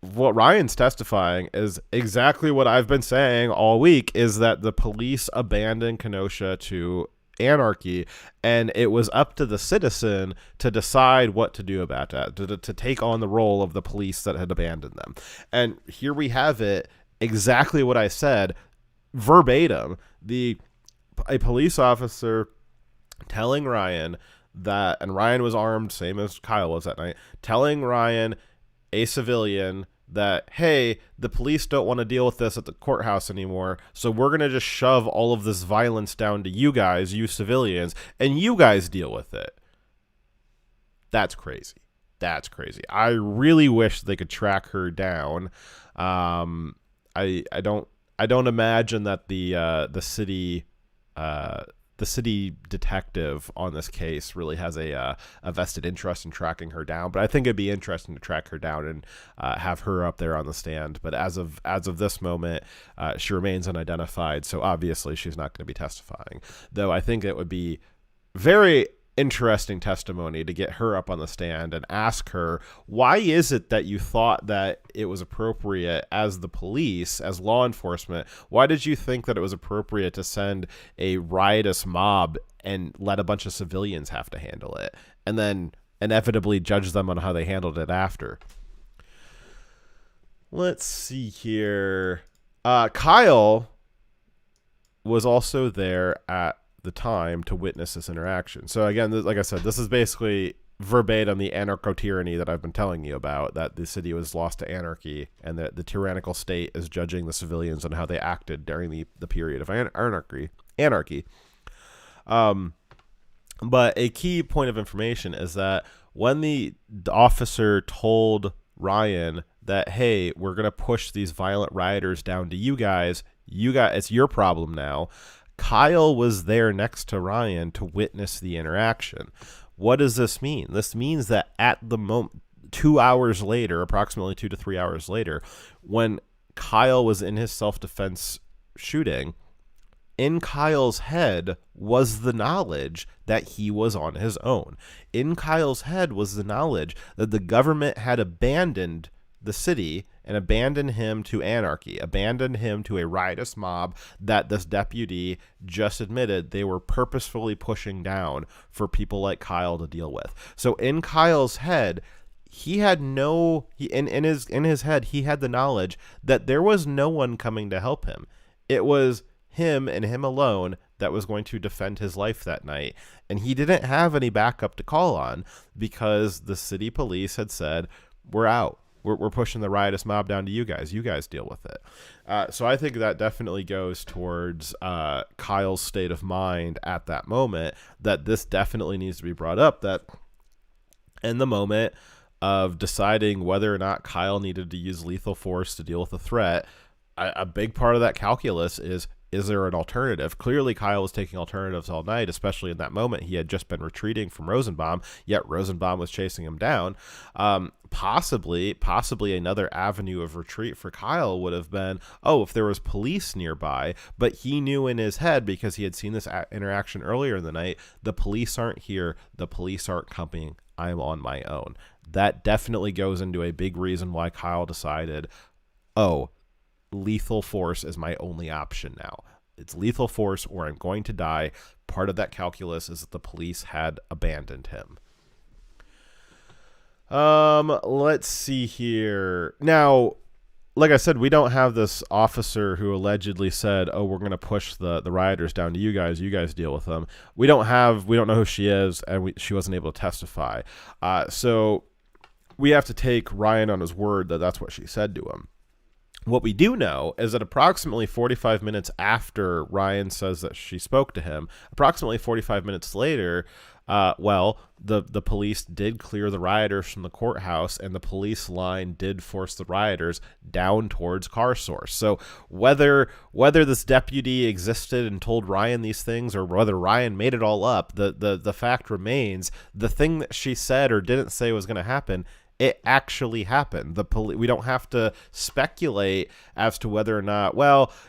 what Ryan's testifying is exactly what I've been saying all week, is that the police abandoned Kenosha to anarchy, and it was up to the citizen to decide what to do about that, to take on the role of the police that had abandoned them. And here we have it, exactly what I said, verbatim. A police officer telling Ryan that, and Ryan was armed, same as Kyle was that night, telling Ryan, a civilian, that, hey, the police don't want to deal with this at the courthouse anymore, so we're going to just shove all of this violence down to you guys, you civilians, and you guys deal with it. That's crazy. That's crazy. I really wish they could track her down. I don't imagine that the city detective on this case really has a vested interest in tracking her down, but I think it'd be interesting to track her down and have her up there on the stand. But as of this moment, she remains unidentified, so obviously she's not going to be testifying. Though I think it would be very interesting testimony to get her up on the stand and ask her, why is it that you thought that it was appropriate as the police, as law enforcement, why did you think that it was appropriate to send a riotous mob and let a bunch of civilians have to handle it, and then inevitably judge them on how they handled it after? Let's see here. Kyle was also there at the time to witness this interaction. So again, like I said, this is basically verbatim the anarcho-tyranny that I've been telling you about, that the city was lost to anarchy and that the tyrannical state is judging the civilians on how they acted during the period of anarchy. But a key point of information is that when the officer told Ryan that, hey, we're going to push these violent rioters down to you guys, it's your problem now, Kyle was there next to Ryan to witness the interaction. What does this mean? This means that at the moment, 2 hours later, approximately 2 to 3 hours later, when Kyle was in his self-defense shooting, in Kyle's head was the knowledge that he was on his own. In Kyle's head was the knowledge that the government had abandoned the city and abandoned him to anarchy, abandoned him to a riotous mob that this deputy just admitted they were purposefully pushing down for people like Kyle to deal with. So in Kyle's head, he had in his head, he had the knowledge that there was no one coming to help him. It was him and him alone that was going to defend his life that night. And he didn't have any backup to call on because the city police had said, we're out. We're pushing the riotous mob down to you guys. You guys deal with it. So I think that definitely goes towards Kyle's state of mind at that moment, that this definitely needs to be brought up, that in the moment of deciding whether or not Kyle needed to use lethal force to deal with the threat, a big part of that calculus is there an alternative? Clearly, Kyle was taking alternatives all night, especially in that moment. He had just been retreating from Rosenbaum, yet Rosenbaum was chasing him down. Possibly another avenue of retreat for Kyle would have been, if there was police nearby, but he knew in his head, because he had seen this interaction earlier in the night, the police aren't here, the police aren't coming, I'm on my own. That definitely goes into a big reason why Kyle decided, lethal force is my only option now. It's lethal force or I'm going to die. Part of that calculus is that the police had abandoned him. Let's see here. Now, like I said, we don't have this officer who allegedly said, we're going to push the rioters down to you guys deal with them. We don't know who she is, and she wasn't able to testify. So we have to take Ryan on his word that that's what she said to him. What we do know is that approximately 45 minutes after Ryan says that she spoke to him, approximately 45 minutes later, the police did clear the rioters from the courthouse, and the police line did force the rioters down towards Car Source. So whether this deputy existed and told Ryan these things, or whether Ryan made it all up, the fact remains, the thing that she said or didn't say was going to happen, it actually happened. We don't have to speculate as to whether or not,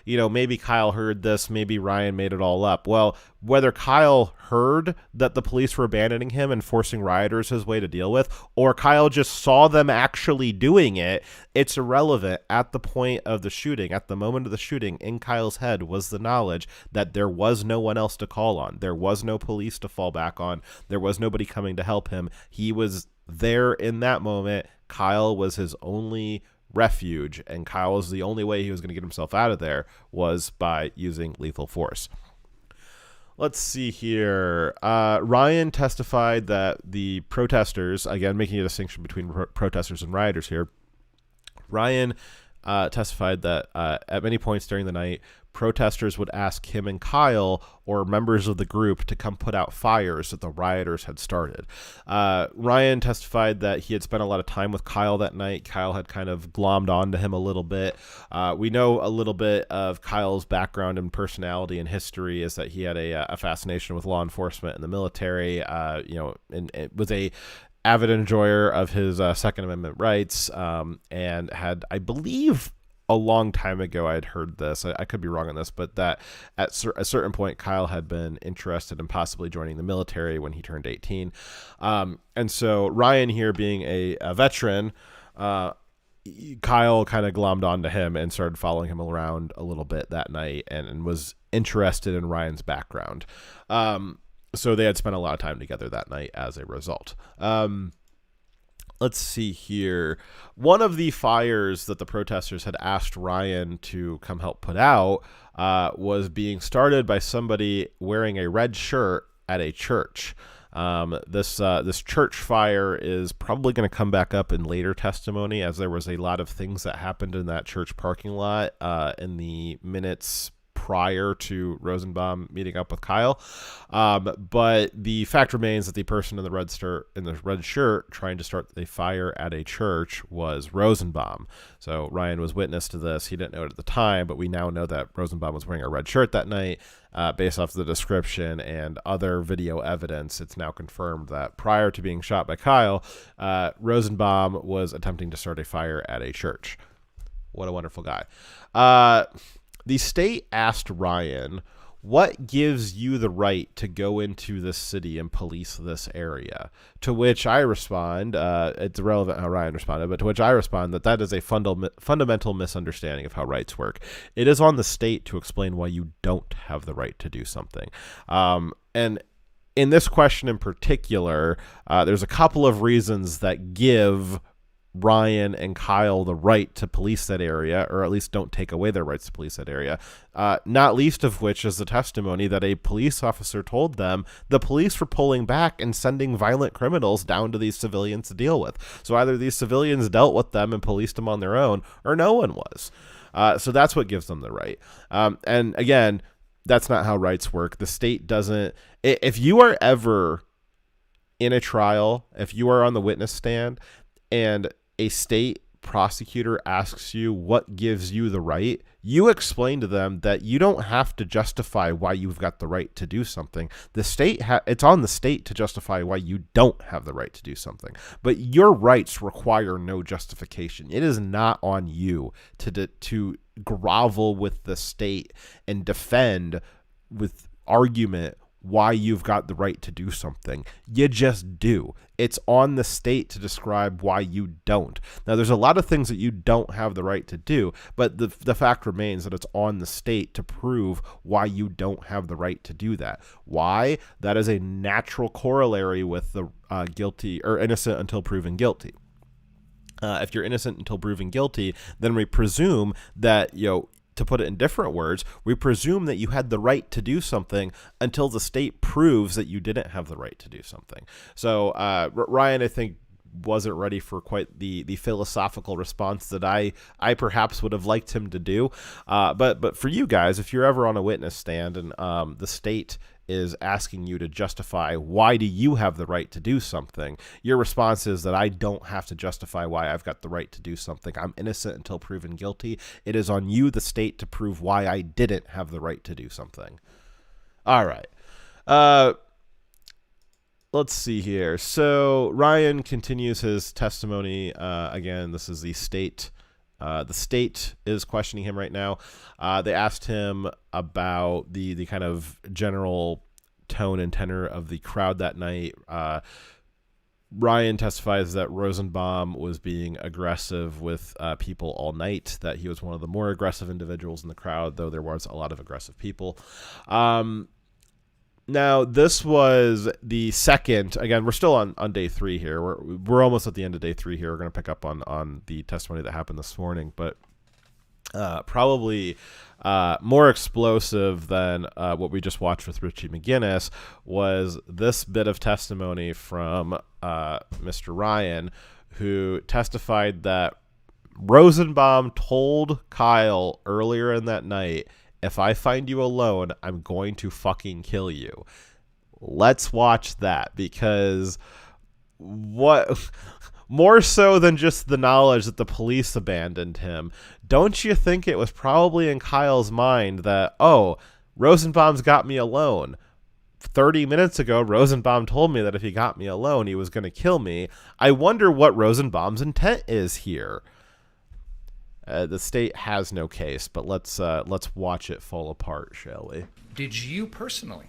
maybe Kyle heard this, maybe Ryan made it all up. Well, whether Kyle heard that the police were abandoning him and forcing rioters his way to deal with, or Kyle just saw them actually doing it, it's irrelevant. At the point of the shooting, at the moment of the shooting, in Kyle's head was the knowledge that there was no one else to call on. There was no police to fall back on. There was nobody coming to help him. He was there in that moment. Kyle was his only refuge, and Kyle was the only way he was going to get himself out of there was by using lethal force. Let's see here. Ryan testified that the protesters, again, making a distinction between protesters and rioters here, Ryan testified that at many points during the night, protesters would ask him and Kyle or members of the group to come put out fires that the rioters had started. Ryan testified that he had spent a lot of time with Kyle that night. Kyle had kind of glommed onto him a little bit. We know a little bit of Kyle's background and personality and history is that he had a fascination with law enforcement and the military, and was a avid enjoyer of his Second Amendment rights, and had, I believe, a long time ago I had heard this, I could be wrong on this, but that at a certain point Kyle had been interested in possibly joining the military when he turned 18. And so Ryan here, being a veteran, Kyle kind of glommed onto him and started following him around a little bit that night, and was interested in Ryan's background. So they had spent a lot of time together that night as a result. let's see here. One of the fires that the protesters had asked Ryan to come help put out was being started by somebody wearing a red shirt at a church. This church fire is probably going to come back up in later testimony, as there was a lot of things that happened in that church parking lot in the minutes prior to Rosenbaum meeting up with Kyle. But the fact remains that the person in the red shirt trying to start a fire at a church was Rosenbaum. So Ryan was witness to this. He didn't know it at the time, but we now know that Rosenbaum was wearing a red shirt that night. Based off the description and other video evidence, it's now confirmed that prior to being shot by Kyle, Rosenbaum was attempting to start a fire at a church. What a wonderful guy. The state asked Ryan, what gives you the right to go into this city and police this area? To which I respond, it's irrelevant how Ryan responded, but to which I respond that is a fundamental misunderstanding of how rights work. It is on the state to explain why you don't have the right to do something. And in this question in particular, there's a couple of reasons that give Ryan and Kyle the right to police that area, or at least don't take away their rights to police that area. Not least of which is the testimony that a police officer told them the police were pulling back and sending violent criminals down to these civilians to deal with. So either these civilians dealt with them and policed them on their own, or no one was. So that's what gives them the right. And again, that's not how rights work. The state doesn't. If you are ever in a trial, if you are on the witness stand, and a state prosecutor asks you what gives you the right, you explain to them that you don't have to justify why you've got the right to do something. The state, it's on the state to justify why you don't have the right to do something. But your rights require no justification. It is not on you to grovel with the state and defend with argument why you've got the right to do something. You just do. It's on the state to describe why you don't. Now, there's a lot of things that you don't have the right to do, but the fact remains that it's on the state to prove why you don't have the right to do that. Why? That is a natural corollary with the guilty or innocent until proven guilty. If you're innocent until proven guilty, then we presume that, to put it in different words, we presume that you had the right to do something until the state proves that you didn't have the right to do something. So Ryan, I think, wasn't ready for quite the philosophical response that I perhaps would have liked him to do. But for you guys, if you're ever on a witness stand and the state is asking you to justify why do you have the right to do something, your response is that I don't have to justify why I've got the right to do something. I'm innocent until proven guilty. It is on you, the state, to prove why I didn't have the right to do something. All right. Let's see here. So Ryan continues his testimony. Again, this is the state. The state is questioning him right now. They asked him about the kind of general tone and tenor of the crowd that night. Ryan testifies that Rosenbaum was being aggressive with people all night, that he was one of the more aggressive individuals in the crowd, though there was a lot of aggressive people. Now, this was the second. Again, we're still on day 3 here. We're almost at the end of day 3 here. We're going to pick up on the testimony that happened this morning, but probably more explosive than what we just watched with Richie McGinnis was this bit of testimony from Mr. Ryan, who testified that Rosenbaum told Kyle earlier in that night, if I find you alone, I'm going to fucking kill you. Let's watch that, because what more so than just the knowledge that the police abandoned him, don't you think it was probably in Kyle's mind that, oh, Rosenbaum's got me alone. 30 minutes ago, Rosenbaum told me that if he got me alone, he was going to kill me. I wonder what Rosenbaum's intent is here. The state has no case, but let's watch it fall apart, shall we? Did you personally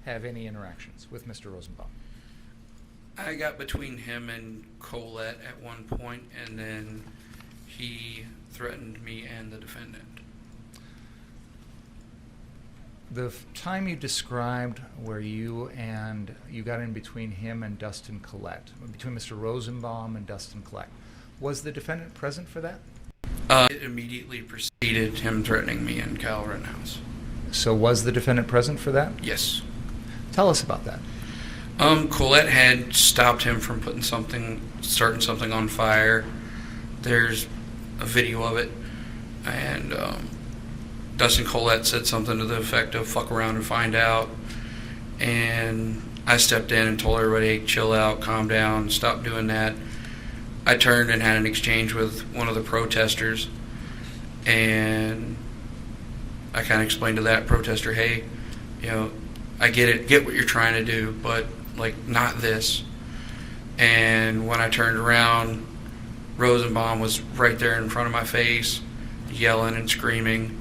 have any interactions with Mr. Rosenbaum? I got between him and Colette at one point, and then he threatened me and the defendant. The time you described where you got in between him and Dustin Collette, between Mr. Rosenbaum and Dustin Collette, was the defendant present for that? It immediately preceded him threatening me and Kyle Rittenhouse. So was the defendant present for that? Yes. Tell us about that. Colette had stopped him from starting something on fire. There's a video of it, and Dustin Collette said something to the effect of "fuck around and find out," and I stepped in and told everybody, chill out, calm down, stop doing that. I turned and had an exchange with one of the protesters, and I kind of explained to that protester, hey, I get what you're trying to do, but not this. And when I turned around, Rosenbaum was right there in front of my face, yelling and screaming,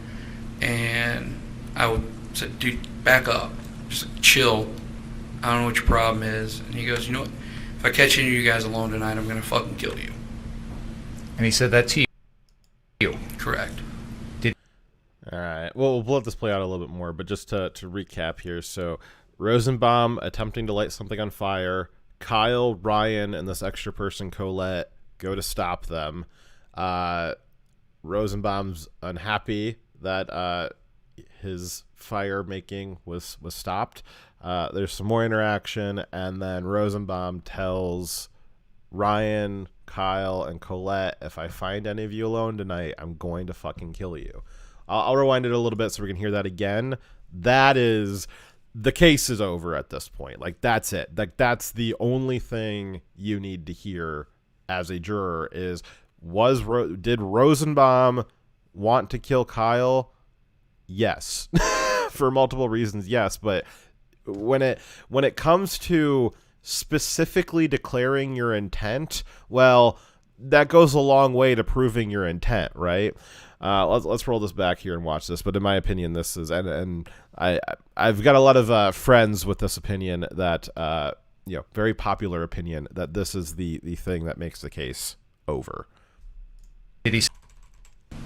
and I said, dude, back up, just chill, I don't know what your problem is. And he goes, you know what, if I catch any of you guys alone tonight, I'm going to fucking kill you. And he said that to you? Correct. All right. Well, we'll let this play out a little bit more, but just to recap here. So Rosenbaum attempting to light something on fire. Kyle, Ryan, and this extra person, Colette, go to stop them. Rosenbaum's unhappy that his fire making was stopped. There's some more interaction, and then Rosenbaum tells Ryan, Kyle, and Colette, if I find any of you alone tonight, I'm going to fucking kill you. I'll rewind it a little bit so we can hear that again. That is, the case is over at this point. That's it. That's the only thing you need to hear as a juror is, did Rosenbaum want to kill Kyle? Yes. For multiple reasons, yes. But when it comes to specifically declaring your intent, well, that goes a long way to proving your intent, right? Let's roll this back here and watch this. But in my opinion, this is, and I've got a lot of friends with this opinion that very popular opinion that this is the thing that makes the case over.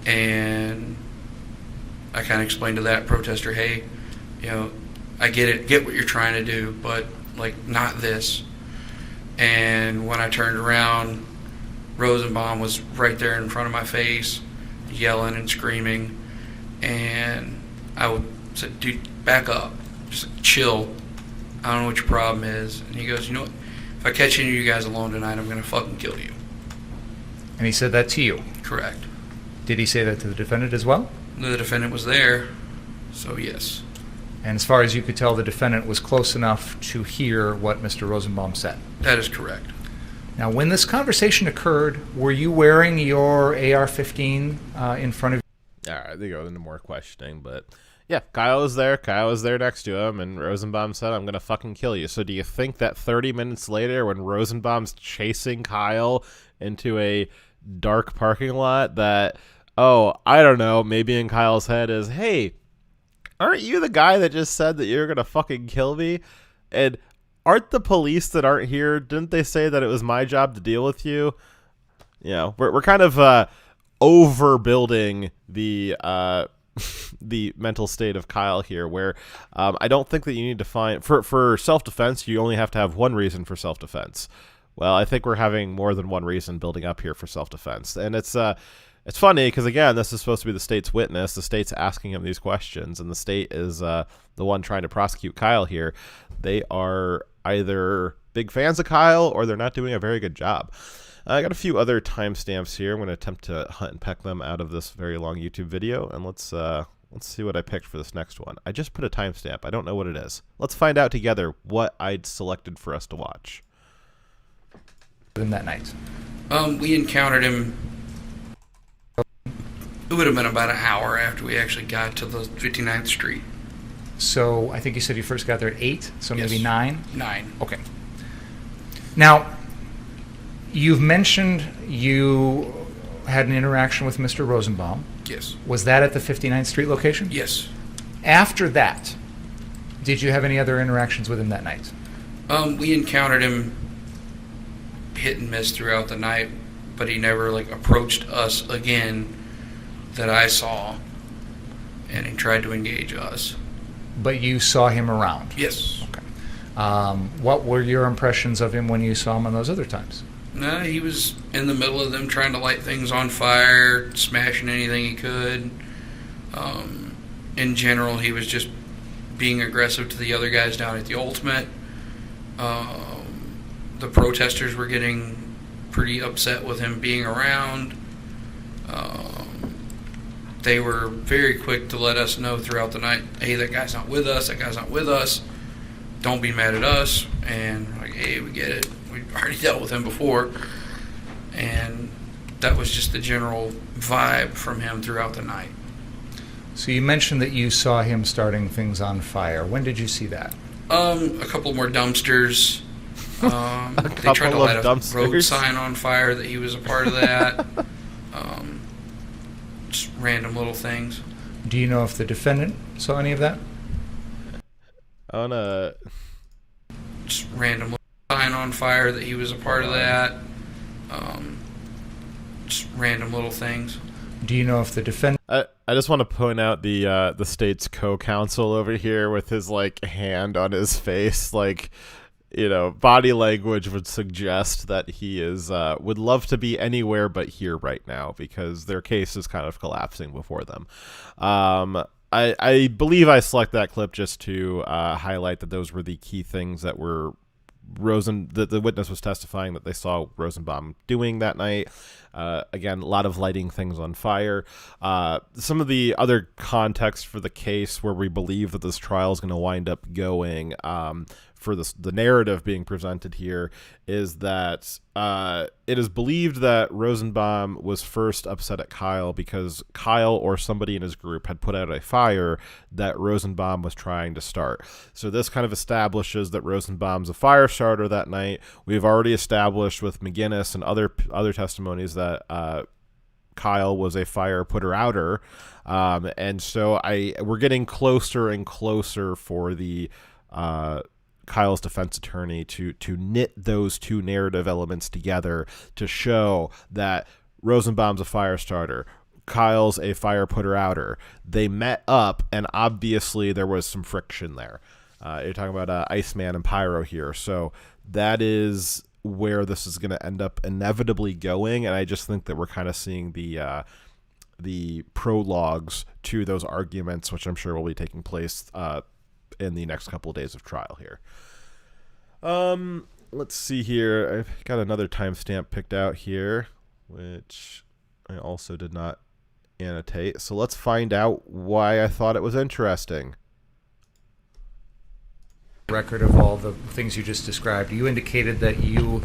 And I kind of explained to that protester, hey, I get what you're trying to do, but not this. And when I turned around, Rosenbaum was right there in front of my face, yelling and screaming, and I said, dude, back up, just chill, I don't know what your problem is. And he goes, you know what, if I catch any of you guys alone tonight, I'm going to fucking kill you. And he said that to you? Correct. Did he say that to the defendant as well? The defendant was there, so yes. And as far as you could tell, the defendant was close enough to hear what Mr. Rosenbaum said? That is correct. Now, when this conversation occurred, were you wearing your AR-15 in front of you? All right, they go into more questioning, but yeah, Kyle was there. Kyle was there next to him, and Rosenbaum said, I'm going to fucking kill you. So do you think that 30 minutes later, when Rosenbaum's chasing Kyle into a dark parking lot, that, I don't know, maybe in Kyle's head is, hey, aren't you the guy that just said that you're going to fucking kill me? And aren't the police that aren't here, didn't they say that it was my job to deal with you? We're kind of overbuilding the the mental state of Kyle here, where I don't think that you need to find, for self-defense, you only have to have one reason for self-defense. Well, I think we're having more than one reason building up here for self-defense. And it's funny because, again, this is supposed to be the state's witness. The state's asking him these questions, and the state is the one trying to prosecute Kyle here. They are either big fans of Kyle or they're not doing a very good job. I got a few other timestamps here. I'm going to attempt to hunt and peck them out of this very long YouTube video, and let's see what I picked for this next one. I just put a timestamp. I don't know what it is. Let's find out together what I'd selected for us to watch. That night? We encountered him. It would have been about an hour after we actually got to the 59th Street. So I think you said you first got there at 8, so Yes. maybe 9? 9. Okay. Now, you've mentioned you had an interaction with Mr. Rosenbaum. Yes. Was that at the 59th Street location? Yes. After that, did you have any other interactions with him that night? We encountered him hit and miss throughout the night, but he never approached us again that I saw, and he tried to engage us. But you saw him around? Yes. Okay. What were your impressions of him when you saw him on those other times? No, he was in the middle of them trying to light things on fire, smashing anything he could. In general, he was just being aggressive to the other guys down at the Ultimate. The protesters were getting pretty upset with him being around. They were very quick to let us know throughout the night, hey, that guy's not with us, don't be mad at us. And like, hey, we get it, we already dealt with him before. And that was just the general vibe from him throughout the night. So you mentioned that you saw him starting things on fire. When did you see that? A couple more dumpsters. They tried to light a road sign on fire that he was a part of that. Just random little things. Do you know if the defendant saw any of that? Just random little sign on fire that he was a part of that. Just random little things. Do you know if the defendant... I just want to point out the state's co-counsel over here with his like hand on his face, like, you know, body language would suggest that he is would love to be anywhere but here right now because their case is kind of collapsing before them. I believe I select that clip just to highlight that those were the key things that were that the witness was testifying that they saw Rosenbaum doing that night. Again, a lot of lighting things on fire. Some of the other context for the case where we believe that this trial is going to wind up going for the narrative being presented here is that it is believed that Rosenbaum was first upset at Kyle because Kyle or somebody in his group had put out a fire that Rosenbaum was trying to start. So this kind of establishes that Rosenbaum's a fire starter that night. We've already established with McGinnis and other testimonies that Kyle was a fire putter-outer. And so we're getting closer and closer for the Kyle's defense attorney to knit those two narrative elements together to show that Rosenbaum's a fire starter, Kyle's a fire putter-outer. They met up, and obviously there was some friction there. You're talking about Iceman and Pyro here, so that is where this is going to end up inevitably going, and I just think that we're kind of seeing the prologues to those arguments, which I'm sure will be taking place in the next couple of days of trial here. Let's see here. I've got another timestamp picked out here, which I also did not annotate. So let's find out why I thought it was interesting. Record of all the things you just described. You indicated that you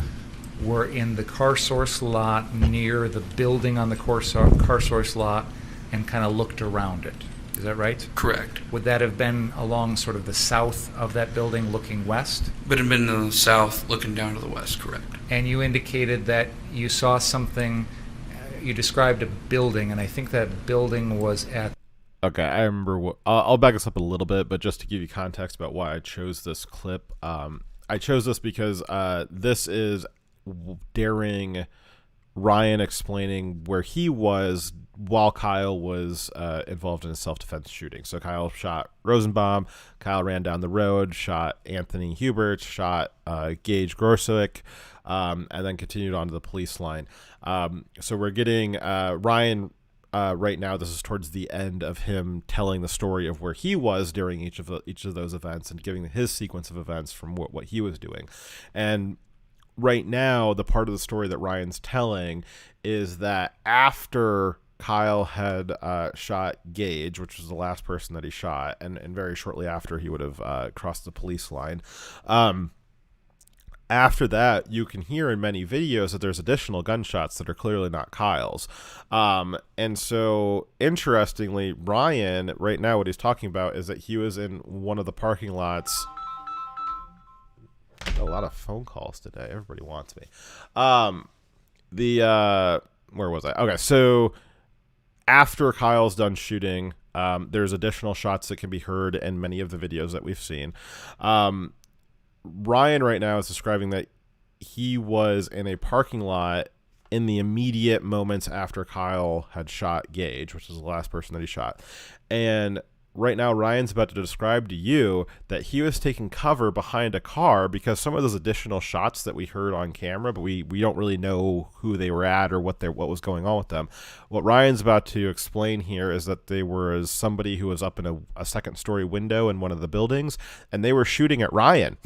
were in the car source lot near the building on the car source lot and kind of looked around it. Is that right? Correct. Would that have been along sort of the south of that building looking west? Would have been in the south looking down to the west, correct. And you indicated that you saw something, you described a building, and I think that building was at... Okay, I remember I'll back this up a little bit, but just to give you context about why I chose this clip, I chose this because this is during Ryan explaining where he was while Kyle was involved in a self-defense shooting. So Kyle shot Rosenbaum, Kyle ran down the road, shot Anthony Hubert, shot Gage Gorsuch, and then continued on to the police line. So we're getting Ryan right now. This is towards the end of him telling the story of where he was during each of those events and giving his sequence of events from what he was doing. And right now, the part of the story that Ryan's telling is that after Kyle had shot Gage, which was the last person that he shot, and very shortly after he would have crossed the police line. After that, you can hear in many videos that there's additional gunshots that are clearly not Kyle's. And so, interestingly, Ryan, right now, what he's talking about is that he was in one of the parking lots. A lot of phone calls today. Everybody wants me. Where was I? Okay, so after Kyle's done shooting, there's additional shots that can be heard in many of the videos that we've seen. Ryan right now is describing that he was in a parking lot in the immediate moments after Kyle had shot Gage, which was the last person that he shot. And right now Ryan's about to describe to you that he was taking cover behind a car because some of those additional shots that we heard on camera, but we don't really know who they were at or what was going on with them. What Ryan's about to explain here is that they were somebody who was up in a second-story window in one of the buildings, and they were shooting at Ryan,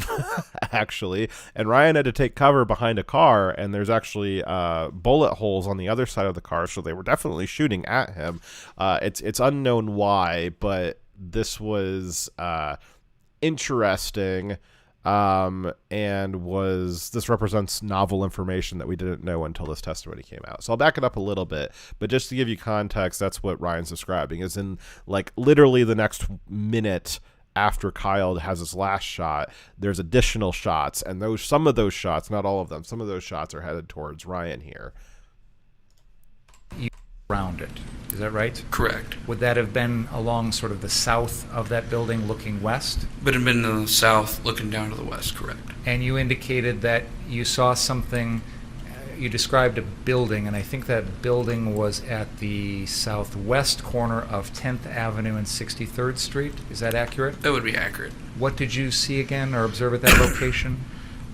actually. And Ryan had to take cover behind a car, and there's actually bullet holes on the other side of the car, so they were definitely shooting at him. It's unknown why, but this was interesting, and this represents novel information that we didn't know until this testimony came out. So I'll back it up a little bit, but just to give you context, that's what Ryan's describing, is in like literally the next minute after Kyle has his last shot, there's additional shots, and some of those shots, not all of them, some of those shots are headed towards Ryan here. Around it. Is that right? Correct. Would that have been along sort of the south of that building looking west? But it had been in the south looking down to the west, correct. And you indicated that you saw something, you described a building, and I think that building was at the southwest corner of 10th Avenue and 63rd Street. Is that accurate? That would be accurate. What did you see again or observe at that location?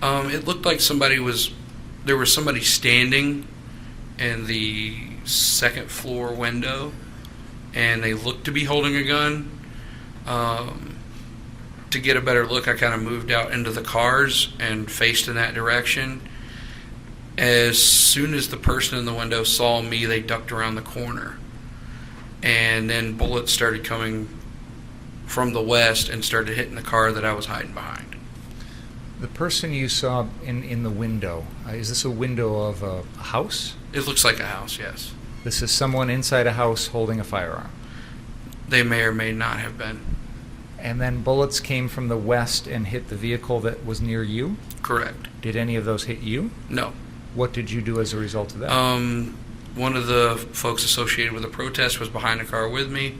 It looked like there was somebody standing in the second floor window, and they looked to be holding a gun. To get a better look, I kind of moved out into the cars and faced in that direction. As soon as the person in the window saw me, they ducked around the corner, and then bullets started coming from the west and started hitting the car that I was hiding behind. The person you saw in the window, is this a window of a house? It looks like a house, yes. This is someone inside a house holding a firearm. They may or may not have been. And then bullets came from the west and hit the vehicle that was near you? Correct. Did any of those hit you? No. What did you do as a result of that? One of the folks associated with the protest was behind the car with me.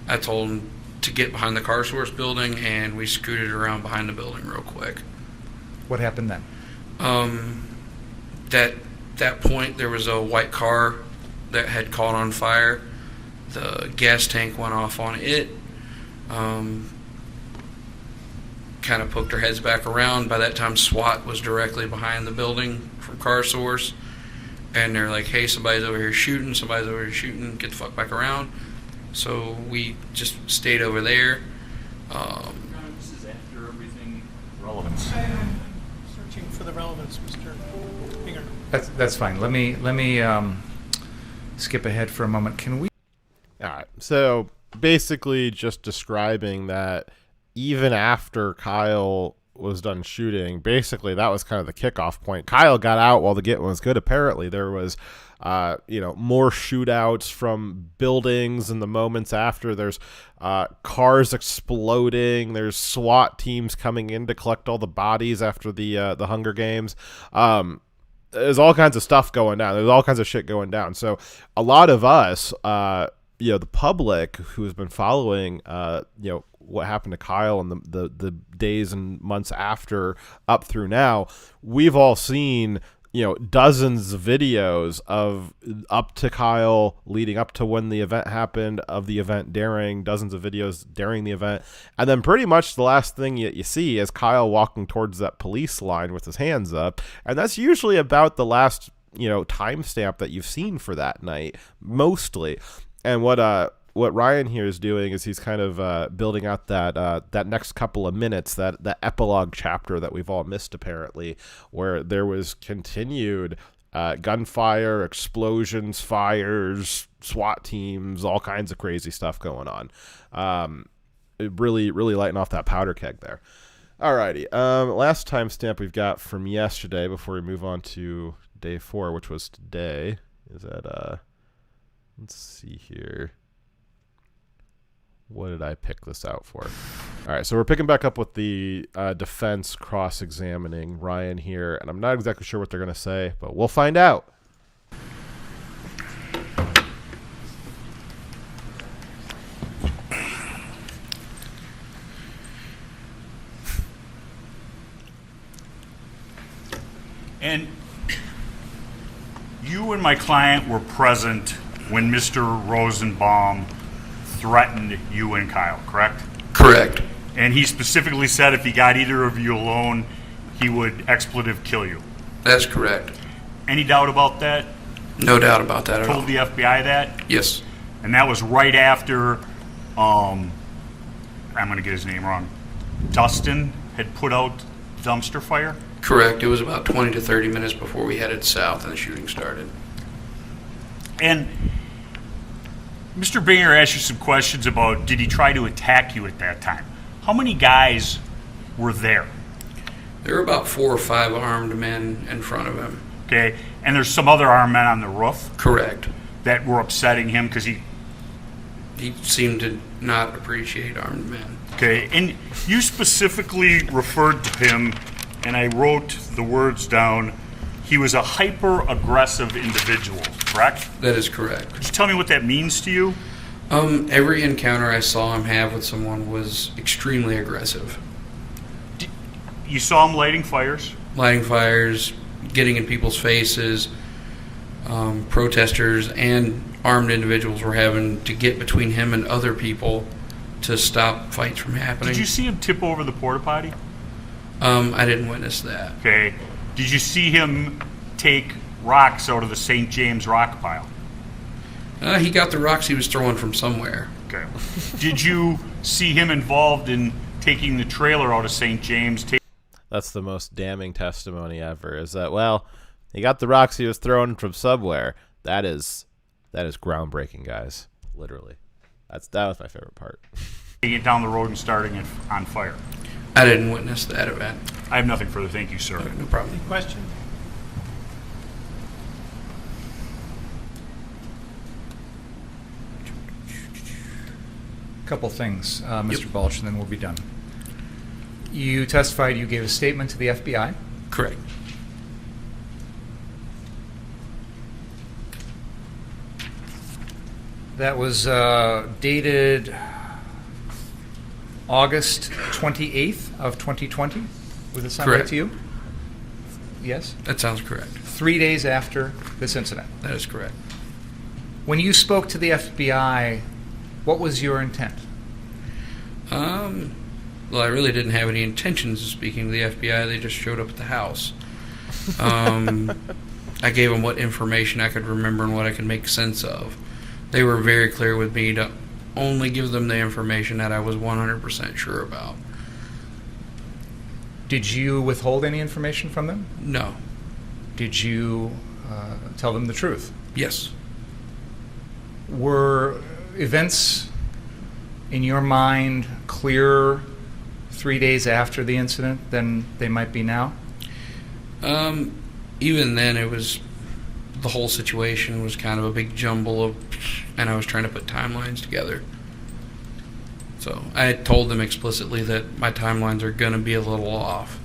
I told him to get behind the car source building, and we scooted around behind the building real quick. What happened then? That point, there was a white car that had caught on fire. The gas tank went off on it. Kind of poked our heads back around. By that time, SWAT was directly behind the building from Car Source, and they're like, "Hey, somebody's over here shooting. Somebody's over here shooting. Get the fuck back around." So we just stayed over there. This is after everything relevance. Searching for the relevance, Mr. Binger. That's fine. Let me skip ahead for a moment. Can we? All right. So basically just describing that even after Kyle was done shooting, basically that was kind of the kickoff point. Kyle got out while the getting was good. Apparently there was, more shootouts from buildings in the moments after. There's cars exploding. There's SWAT teams coming in to collect all the bodies after the Hunger Games. There's all kinds of stuff going down. There's all kinds of shit going down. So a lot of us, the public who has been following, what happened to Kyle and the days and months after up through now, we've all seen, dozens of videos of up to Kyle leading up to when the event happened, of the event during, dozens of videos during the event. And then pretty much the last thing you see is Kyle walking towards that police line with his hands up. And that's usually about the last, timestamp that you've seen for that night, mostly. And what Ryan here is doing is he's kind of building out that next couple of minutes, that epilogue chapter that we've all missed apparently, where there was continued gunfire, explosions, fires, SWAT teams, all kinds of crazy stuff going on. Really lighting off that powder keg there. Alrighty, last timestamp we've got from yesterday before we move on to day 4, which was today, is that let's see here. What did I pick this out for? All right, so we're picking back up with the defense cross-examining Ryan here, and I'm not exactly sure what they're going to say, but we'll find out. And you and my client were present when Mr. Rosenbaum threatened you and Kyle, correct? Correct. And he specifically said if he got either of you alone, he would expletive kill you. That's correct. Any doubt about that? No doubt about that at all. Told the FBI that? Yes. And that was right after, I'm going to get his name wrong, Dustin had put out dumpster fire? Correct. It was about 20 to 30 minutes before we headed south and the shooting started. And Mr. Binger asked you some questions about did he try to attack you at that time? How many guys were there? There were about 4 or 5 armed men in front of him. Okay, and there's some other armed men on the roof Correct. that were upsetting him because he. He seemed to not appreciate armed men. Okay, and you specifically referred to him, and I wrote the words down. He was a hyper-aggressive individual, correct? That is correct. Could you tell me what that means to you? Every encounter I saw him have with someone was extremely aggressive. You saw him lighting fires. Lighting fires, getting in people's faces, protesters and armed individuals were having to get between him and other people to stop fights from happening. Did you see him tip over the porta potty? I didn't witness that. Okay. Did you see him take rocks out of the St. James rock pile? He got the rocks he was throwing from somewhere. Okay. Did you see him involved in taking the trailer out of St. James? That's the most damning testimony ever, is that, well, he got the rocks he was throwing from somewhere. That is groundbreaking, guys. Literally. That was my favorite part. Taking it down the road and starting it on fire. I didn't witness that event. I have nothing further. Thank you, sir. No problem. Any question? Couple things, Mr. Balch, and then we'll be done. You testified you gave a statement to the FBI. Correct. That was dated August 28th of 2020. Was it sound right Correct. to you? Yes? That sounds correct. 3 days after this incident. That is correct. When you spoke to the FBI, what was your intent? Well, I really didn't have any intentions of speaking to the FBI. They just showed up at the house. I gave them what information I could remember and what I could make sense of. They were very clear with me to only give them the information that I was 100% sure about. Did you withhold any information from them? No. Did you tell them the truth? Yes. Were events in your mind clearer 3 days after the incident than they might be now? Even then, it was the whole situation was kind of a big jumble of, and I was trying to put timelines together. So I had told them explicitly that my timelines are going to be a little off.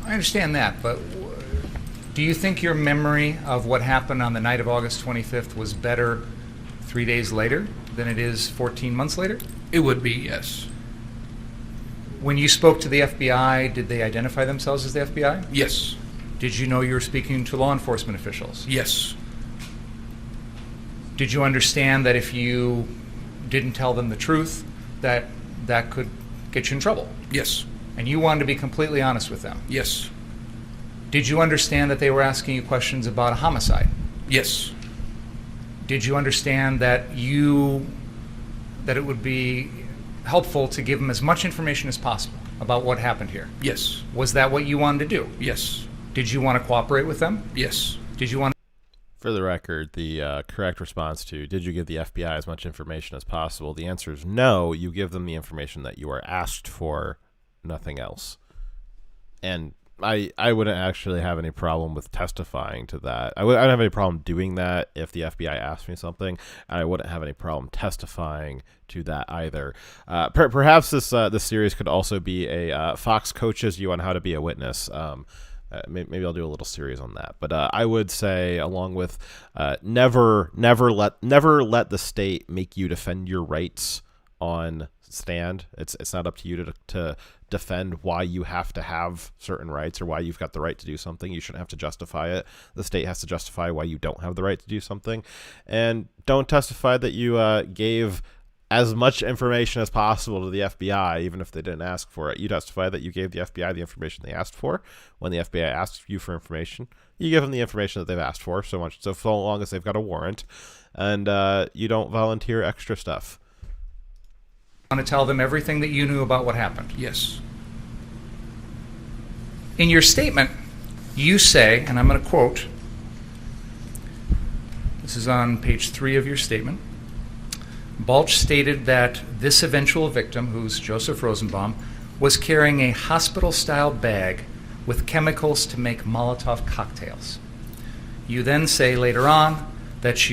I understand that, but do you think your memory of what happened on the night of August 25th was better 3 days later than it is 14 months later? It would be, yes. When you spoke to the FBI, did they identify themselves as the FBI? Yes. Did you know you were speaking to law enforcement officials? Yes. Did you understand that if you didn't tell them the truth, that that could get you in trouble? Yes. And you wanted to be completely honest with them? Yes. Did you understand that they were asking you questions about a homicide? Yes. Did you understand that it would be helpful to give them as much information as possible about what happened here? Yes. Was that what you wanted to do? Yes. Did you want to cooperate with them? Yes. Did you want to? For the record, the correct response to did you give the FBI as much information as possible? The answer is no. You give them the information that you are asked for, nothing else. And I wouldn't actually have any problem with testifying to that. I don't have any problem doing that if the FBI asked me something. And I wouldn't have any problem testifying to that either. Perhaps this series could also be a Fox coaches you on how to be a witness. Maybe I'll do a little series on that. But I would say, along with never let the state make you defend your rights on stand. It's not up to you to defend why you have to have certain rights or why you've got the right to do something. You shouldn't have to justify it. The state has to justify why you don't have the right to do something. And don't testify that you gave as much information as possible to the FBI, even if they didn't ask for it. You testify that you gave the FBI the information they asked for. When the FBI asks you for information, you give them the information that they've asked for, so long as they've got a warrant, and you don't volunteer extra stuff. Want to tell them everything that you knew about what happened? Yes. In your statement, you say, and I'm going to quote, this is on page 3 of your statement, Balch stated that this eventual victim, who's Joseph Rosenbaum, was carrying a hospital-style bag with chemicals to make Molotov cocktails. You then say later on that this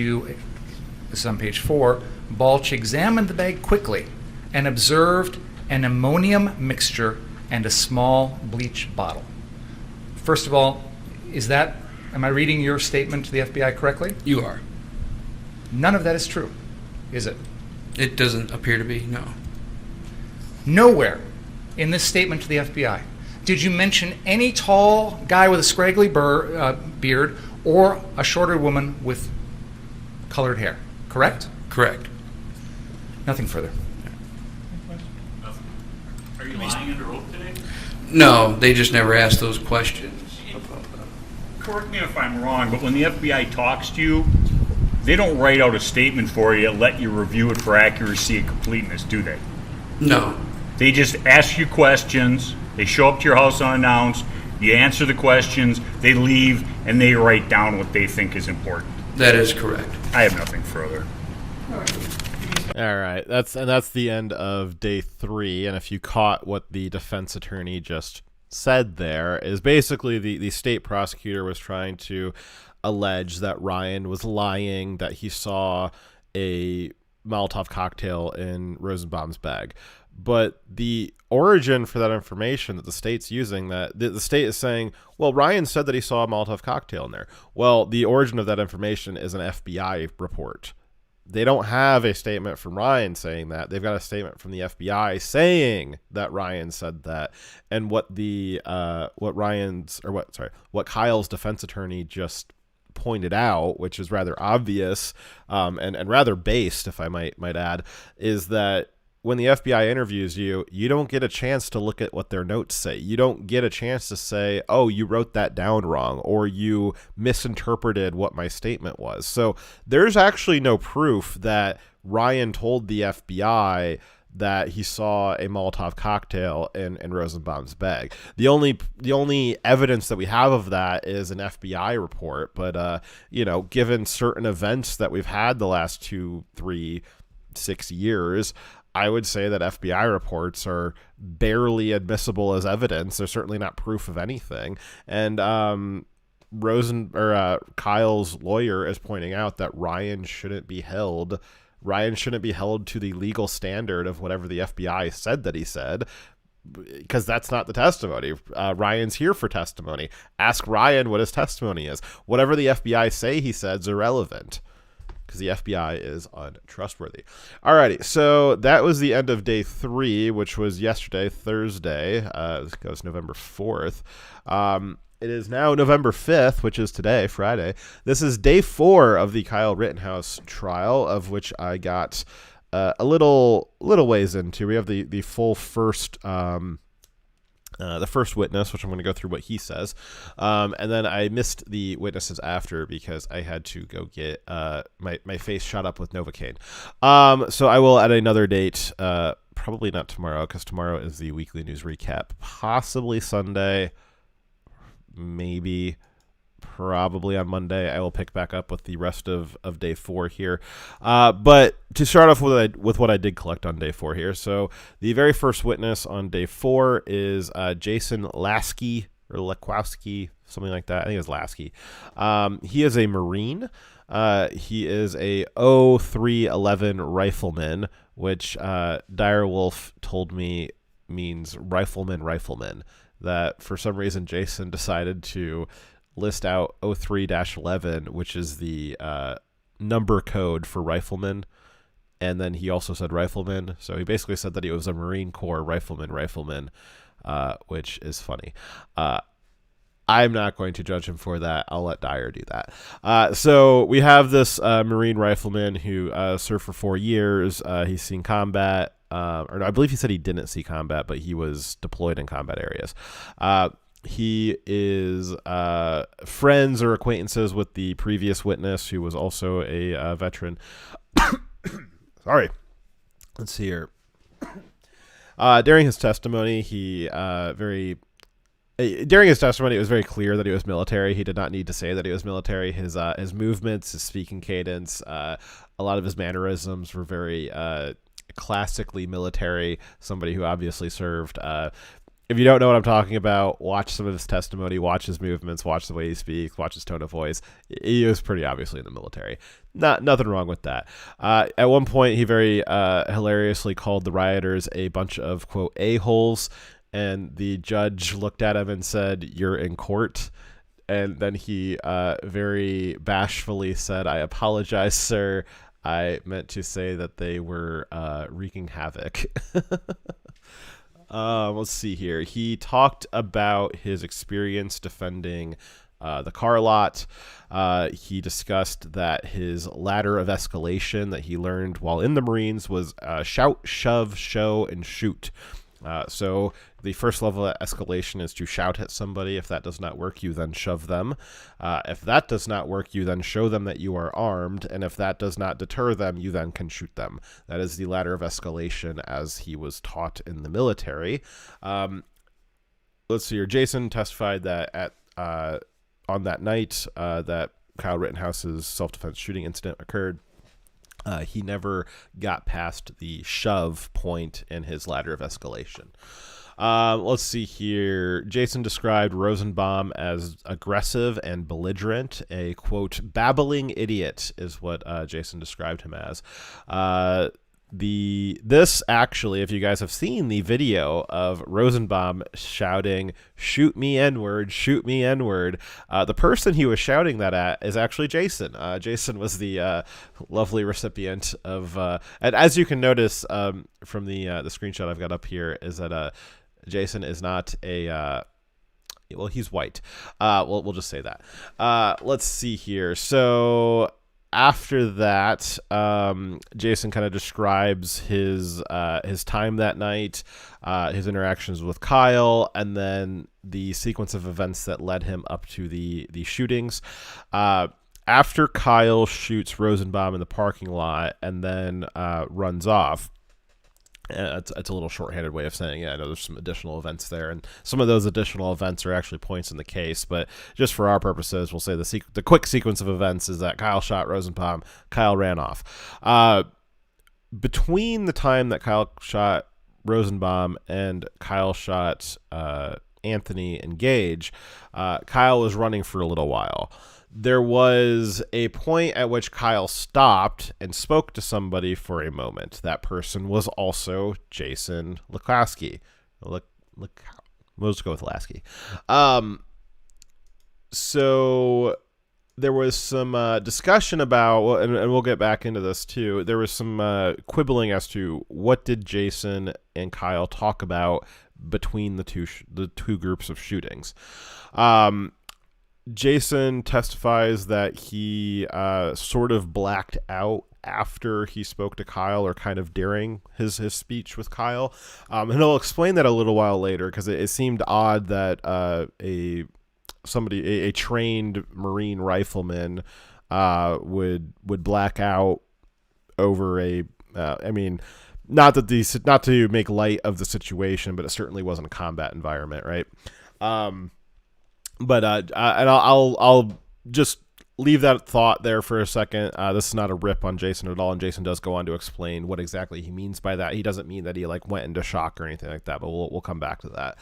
is on page 4, Balch examined the bag quickly and observed an ammonium mixture and a small bleach bottle. First of all, am I reading your statement to the FBI correctly? You are. None of that is true, is it? It doesn't appear to be, no. Nowhere in this statement to the FBI did you mention any tall guy with a scraggly beard or a shorter woman with colored hair, correct? Correct. Nothing further. Are you lying under oath today? No, they just never asked those questions. Correct me if I'm wrong, but when the FBI talks to you, they don't write out a statement for you and let you review it for accuracy and completeness, do they? No. They just ask you questions, they show up to your house unannounced, you answer the questions, they leave, and they write down what they think is important. That is correct. I have nothing further. All right, that's the end of day 3. And if you caught what the defense attorney just said, there is basically the state prosecutor was trying to allege that Ryan was lying, that he saw a Molotov cocktail in Rosenbaum's bag. But the origin for that information that the state's using, that the state is saying, well, Ryan said that he saw a Molotov cocktail in there. Well, the origin of that information is an FBI report. They don't have a statement from Ryan saying that. They've got a statement from the FBI saying that Ryan said that. And what Kyle's defense attorney just pointed out, which is rather obvious and rather based, if I might add, is that when the FBI interviews you, you don't get a chance to look at what their notes say. You don't get a chance to say, oh, you wrote that down wrong, or you misinterpreted what my statement was. So there's actually no proof that Ryan told the FBI that he saw a Molotov cocktail in Rosenbaum's bag. The only evidence that we have of that is an FBI report. But, given certain events that we've had the last 2, 3, 6 years, I would say that FBI reports are barely admissible as evidence. They're certainly not proof of anything. And Kyle's lawyer is pointing out that Ryan shouldn't be held to the legal standard of whatever the FBI said that he said, because that's not the testimony. Ryan's here for testimony. Ask Ryan what his testimony is. Whatever the FBI say he said is irrelevant, because the FBI is untrustworthy. Alrighty, so that was the end of day 3, which was yesterday, Thursday. It goes November 4th. It is now November 5th, which is today, Friday. This is day 4 of the Kyle Rittenhouse trial, of which I got a little ways into. We have the full first the first witness, which I'm going to go through what he says. And then I missed the witnesses after because I had to go get my face shot up with Novocaine. So I will at another date, probably not tomorrow, because tomorrow is the weekly news recap. Possibly Sunday, maybe, probably on Monday, I will pick back up with the rest of day 4 here. But to start off with what I did collect on day 4 here. So the very first witness on day 4 is Jason Lasky, or Lekowski, something like that. I think it's Lasky. He is a Marine. He is a 0311 rifleman, which Direwolf told me means rifleman. That for some reason Jason decided to list out 03-11, which is the number code for rifleman, and then he also said rifleman. So he basically said that he was a Marine Corps rifleman, which is funny. I'm not going to judge him for that. I'll let Dyer do that. So we have this Marine rifleman who served for 4 years. He's seen combat. Or no, I believe he said he didn't see combat, but he was deployed in combat areas. He is friends or acquaintances with the previous witness, who was also a veteran. Sorry. Let's see here. During his testimony, during his testimony, it was very clear that he was military. He did not need to say that he was military. His movements, his speaking cadence, a lot of his mannerisms were very classically military. Somebody who obviously served. If you don't know what I'm talking about, watch some of his testimony, watch his movements, watch the way he speaks, watch his tone of voice. He was pretty obviously in the military. Nothing wrong with that. At one point, he very hilariously called the rioters a bunch of, quote, a-holes, and the judge looked at him and said, "You're in court." And then he very bashfully said, "I apologize, sir. I meant to say that they were wreaking havoc." Let's see here. He talked about his experience defending the car lot. He discussed that his ladder of escalation that he learned while in the Marines was shout, shove, show, and shoot. So the first level of escalation is to shout at somebody. If that does not work, you then shove them. If that does not work, you then show them that you are armed. And if that does not deter them, you then can shoot them. That is the ladder of escalation as he was taught in the military. Let's see here. Jason testified that on that night that Kyle Rittenhouse's self-defense shooting incident occurred, he never got past the shove point in his ladder of escalation. Let's see here. Jason described Rosenbaum as aggressive and belligerent. A, quote, babbling idiot is what Jason described him as. This actually, if you guys have seen the video of Rosenbaum shouting, "Shoot me N-word, shoot me N-word," the person he was shouting that at is actually Jason. Jason was the lovely recipient of, and as you can notice from the screenshot I've got up here, is that Jason is not a well, he's white. We'll just say that. Let's see here. So after that, Jason kind of describes his time that night, his interactions with Kyle, and then the sequence of events that led him up to the shootings. After Kyle shoots Rosenbaum in the parking lot and then runs off. It's a little shorthanded way of saying it. I know there's some additional events there, and some of those additional events are actually points in the case, but just for our purposes, we'll say the quick sequence of events is that Kyle shot Rosenbaum, Kyle ran off. Between the time that Kyle shot Rosenbaum and Kyle shot Anthony and Gage, Kyle was running for a little while. There was a point at which Kyle stopped and spoke to somebody for a moment. That person was also Jason Lukowski. Let's go with Lasky. So there was some discussion about, and we'll get back into this too. There was some quibbling as to what did Jason and Kyle talk about between the two groups of shootings. Jason testifies that he sort of blacked out after he spoke to Kyle, or kind of during his speech with Kyle. And he'll explain that a little while later, because it seemed odd that a trained Marine rifleman would black out over not to make light of the situation, but it certainly wasn't a combat environment, right? But and I'll just leave that thought there for a second. This is not a rip on Jason at all, and Jason does go on to explain what exactly he means by that. He doesn't mean that he went into shock or anything like that, but we'll come back to that.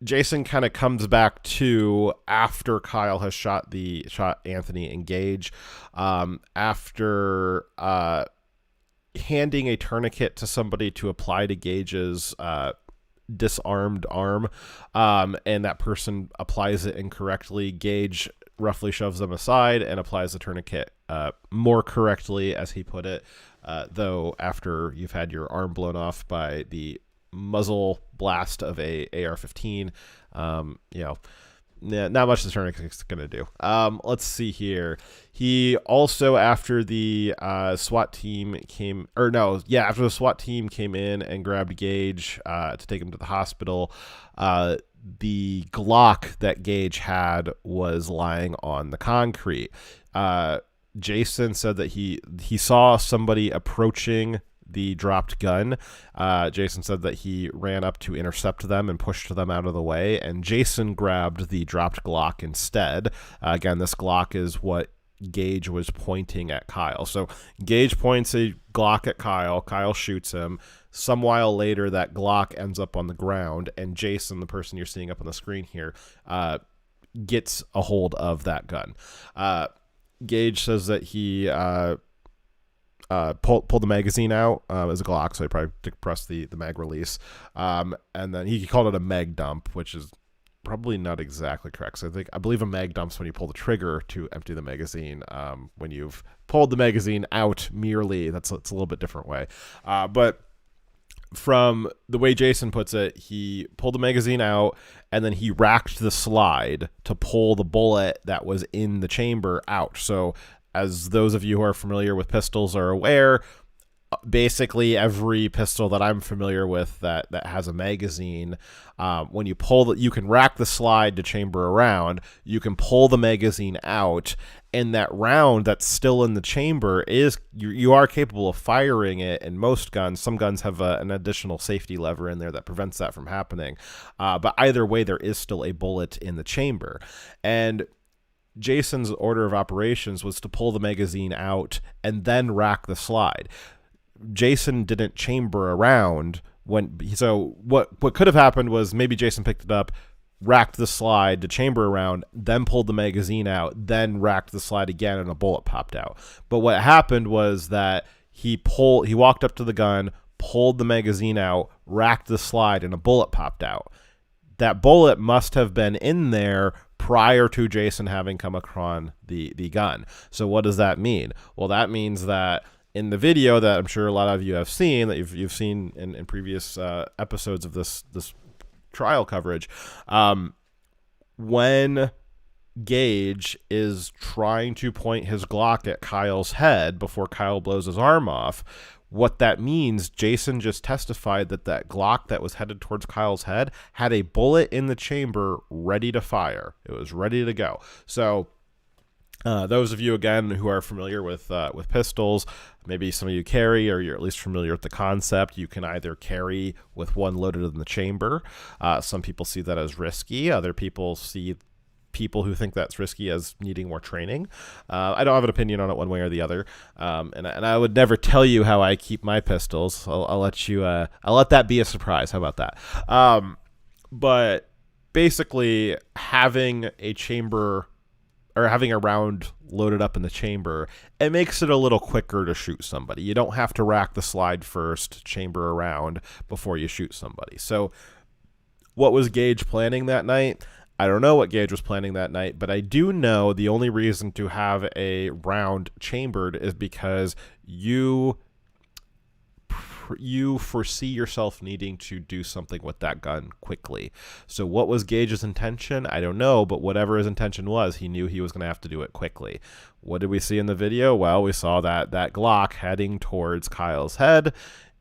Jason kind of comes back to after Kyle has shot Anthony and Gage, after handing a tourniquet to somebody to apply to Gage's disarmed arm, and that person applies it incorrectly. Gage roughly shoves them aside and applies the tourniquet more correctly, as he put it, though after you've had your arm blown off by the muzzle blast of a AR-15, yeah, not much the tourniquet's going to do. Let's see here. He also, after the SWAT team after the SWAT team came in and grabbed Gage to take him to the hospital, the Glock that Gage had was lying on the concrete. Jason said that he saw somebody approaching the dropped gun. Jason said that he ran up to intercept them and pushed them out of the way, and Jason grabbed the dropped Glock instead. Again, this Glock is what Gage was pointing at Kyle. So Gage points a Glock at Kyle. Kyle shoots him. Some while later, that Glock ends up on the ground, and Jason, the person you're seeing up on the screen here, gets a hold of that gun. Gage says that he pulled the magazine out as a Glock, so he probably pressed the mag release. And then he called it a mag dump, which is probably not exactly correct. So I believe a mag dump's when you pull the trigger to empty the magazine. When you've pulled the magazine out merely, it's a little bit different way. But from the way Jason puts it, he pulled the magazine out and then he racked the slide to pull the bullet that was in the chamber out. So as those of you who are familiar with pistols are aware, basically every pistol that I'm familiar with that has a magazine, when you pull you can rack the slide to chamber a round, you can pull the magazine out, and that round that's still in the chamber is you are capable of firing it. And most guns, some guns have an additional safety lever in there that prevents that from happening. But either way, there is still a bullet in the chamber. And Jason's order of operations was to pull the magazine out and then rack the slide. Jason didn't chamber around so what could have happened was maybe Jason picked it up, racked the slide to chamber around, then pulled the magazine out, then racked the slide again, and a bullet popped out. But what happened was that he walked up to the gun, pulled the magazine out, racked the slide, and a bullet popped out. That bullet must have been in there prior to Jason having come across the gun. So what does that mean? Well, that means that in the video that I'm sure a lot of you have seen, that you've seen in previous episodes of this trial coverage, when Gage is trying to point his Glock at Kyle's head before Kyle blows his arm off, what that means, Jason just testified that Glock that was headed towards Kyle's head had a bullet in the chamber ready to fire. It was ready to go. So those of you, again, who are familiar with pistols, maybe some of you carry, or you're at least familiar with the concept, you can either carry with one loaded in the chamber. Some people see that as risky. Other people see people who think that's risky as needing more training. I don't have an opinion on it one way or the other. And I would never tell you how I keep my pistols. I'll let that be a surprise. How about that? But basically, having a chamber or having a round loaded up in the chamber, it makes it a little quicker to shoot somebody. You don't have to rack the slide first, chamber a round before you shoot somebody. So what was Gage planning that night? I don't know what Gage was planning that night, but I do know the only reason to have a round chambered is because you foresee yourself needing to do something with that gun quickly. So what was Gage's intention? I don't know, but whatever his intention was, he knew he was going to have to do it quickly. What did we see in the video? Well, we saw that Glock heading towards Kyle's head,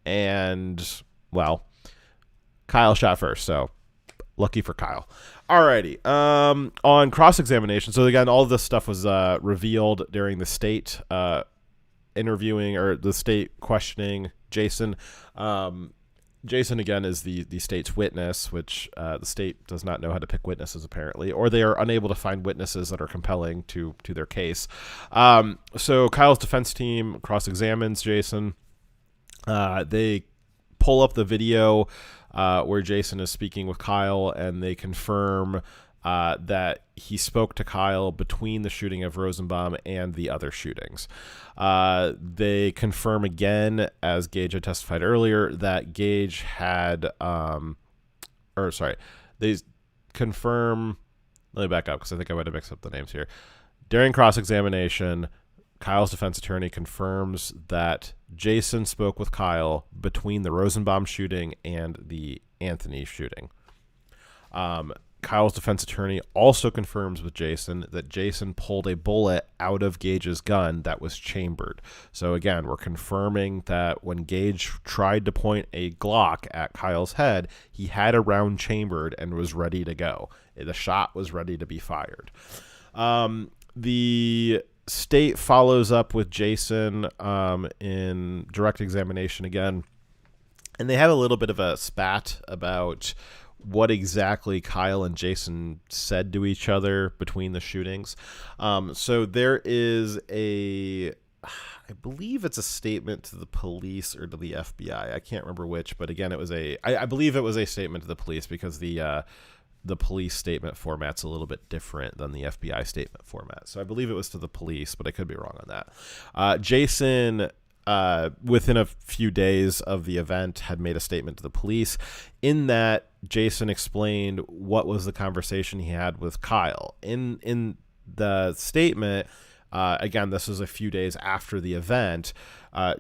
and, well, Kyle shot first, so lucky for Kyle. Alrighty, on cross-examination, so again, all of this stuff was revealed during the state interviewing, or the state questioning Jason. Jason, again, is the state's witness, which the state does not know how to pick witnesses, apparently, or they are unable to find witnesses that are compelling to their case. So Kyle's defense team cross-examines Jason. They pull up the video where Jason is speaking with Kyle, and they confirm that he spoke to Kyle between the shooting of Rosenbaum and the other shootings. They confirm again, as Gage had testified earlier, that Gage had, they confirm, let me back up because I think I might have mixed up the names here. During cross-examination, Kyle's defense attorney confirms that Jason spoke with Kyle between the Rosenbaum shooting and the Anthony shooting. Kyle's defense attorney also confirms with Jason that Jason pulled a bullet out of Gage's gun that was chambered. So again, we're confirming that when Gage tried to point a Glock at Kyle's head, he had a round chambered and was ready to go. The shot was ready to be fired. The state follows up with Jason in direct examination again, and they have a little bit of a spat about what exactly Kyle and Jason said to each other between the shootings. So there is I believe it's a statement to the police or to the FBI. I can't remember which, but again, I believe it was a statement to the police, because the police statement format's a little bit different than the FBI statement format. So I believe it was to the police, but I could be wrong on that. Jason, within a few days of the event, had made a statement to the police. In that, Jason explained what was the conversation he had with Kyle. In the statement, again, this was a few days after the event,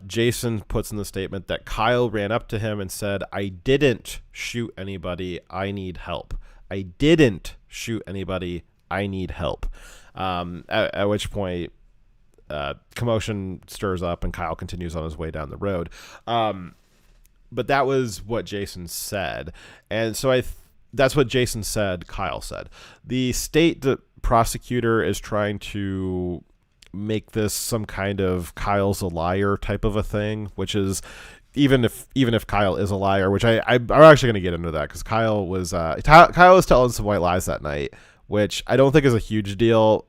Jason puts in the statement that Kyle ran up to him and said, "I didn't shoot anybody. I need help. I didn't shoot anybody. I need help." At which point, commotion stirs up and Kyle continues on his way down the road. But that was what Jason said. And so that's what Jason said, Kyle said. The state prosecutor is trying to make this some kind of Kyle's a liar type of a thing, which is, even if Kyle is a liar, which I'm actually going to get into that, because Kyle was telling some white lies that night, which I don't think is a huge deal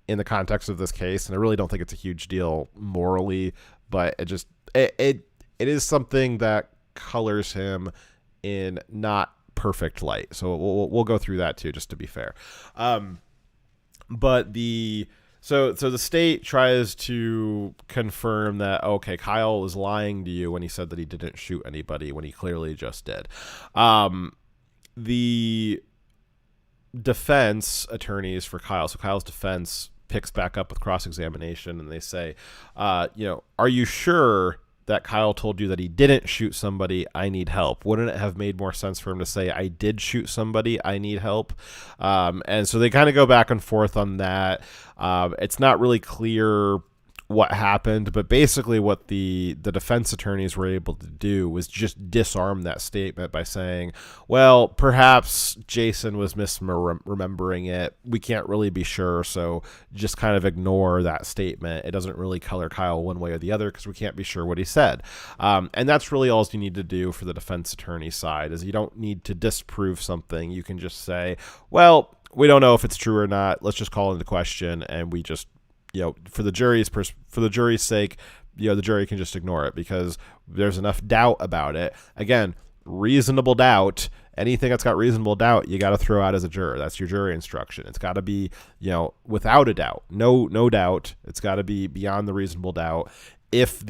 in the context of this case, and I really don't think it's a huge deal morally, but it is something that colors him in not perfect light. So we'll go through that too, just to be fair. But so the state tries to confirm that, okay, Kyle was lying to you when he said that he didn't shoot anybody, when he clearly just did. The defense attorneys for Kyle, so Kyle's defense picks back up with cross-examination, and they say, are you sure that Kyle told you that he didn't shoot somebody? I need help. Wouldn't it have made more sense for him to say, I did shoot somebody, I need help? And so they kind of go back and forth on that. It's not really clear what happened, but basically what the defense attorneys were able to do was just disarm that statement by saying, well, perhaps Jason was misremembering it. We can't really be sure, so just kind of ignore that statement. It doesn't really color Kyle one way or the other, because we can't be sure what he said. And that's really all you need to do for the defense attorney side, is you don't need to disprove something. You can just say, well, we don't know if it's true or not. Let's just call into question, and we just, for the jury's sake, the jury can just ignore it, because there's enough doubt about it. Again, reasonable doubt. Anything that's got reasonable doubt, you got to throw out as a juror. That's your jury instruction. It's got to be, without a doubt, no doubt. It's got to be beyond the reasonable doubt. If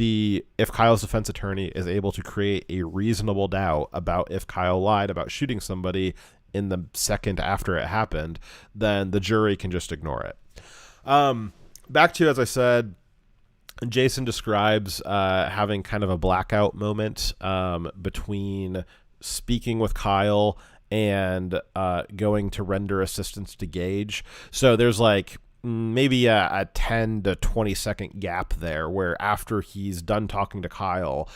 Kyle's defense attorney is able to create a reasonable doubt about if Kyle lied about shooting somebody in the second after it happened, then the jury can just ignore it. Back to, as I said, Jason describes having kind of a blackout moment between speaking with Kyle and going to render assistance to Gage. So there's like maybe a 10 to 20 second gap there, where after he's done talking to Kyle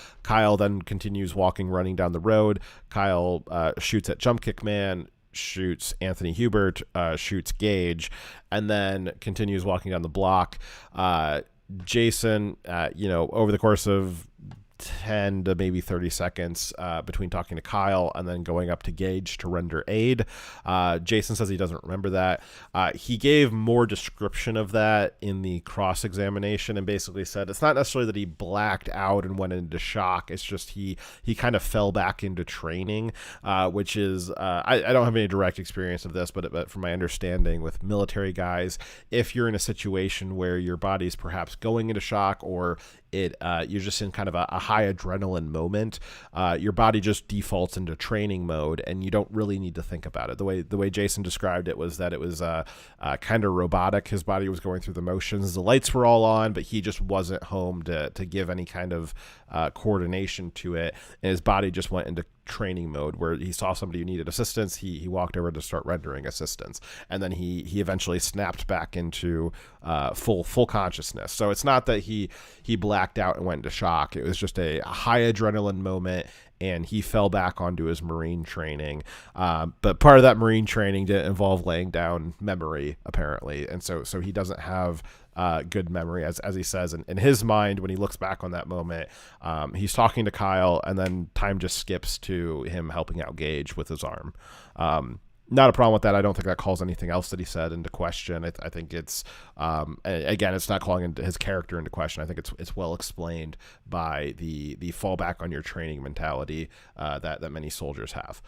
then continues running down the road. Kyle shoots at Jump Kick Man, shoots Anthony Hubert, shoots Gage, and then continues walking down the block. Jason, over the course of 10 to maybe 30 seconds between talking to Kyle and then going up to Gage to render aid. Jason says he doesn't remember that. He gave more description of that in the cross-examination and basically said it's not necessarily that he blacked out and went into shock. It's just he kind of fell back into training, which is, I don't have any direct experience of this, but from my understanding with military guys, if you're in a situation where your body's perhaps going into shock, or you're just in kind of a high adrenaline moment, your body just defaults into training mode, and you don't really need to think about it. The way Jason described it was that it was kind of robotic. His body was going through the motions. The lights were all on, but he just wasn't home to give any kind of coordination to it, and his body just went training mode where he saw somebody who needed assistance. He walked over to start rendering assistance, and then he eventually snapped back into full consciousness. So it's not that he blacked out and went into shock. It was just a high adrenaline moment, and he fell back onto his Marine training. But part of that Marine training didn't involve laying down memory, apparently, and so he doesn't have good memory, as he says. In his mind, when he looks back on that moment, he's talking to Kyle, and then time just skips to him helping out Gage with his arm. Not a problem with that. I don't think that calls anything else that he said into question. I think it's, again, it's not calling his character into question. I think it's well explained by the fallback on your training mentality that many soldiers have.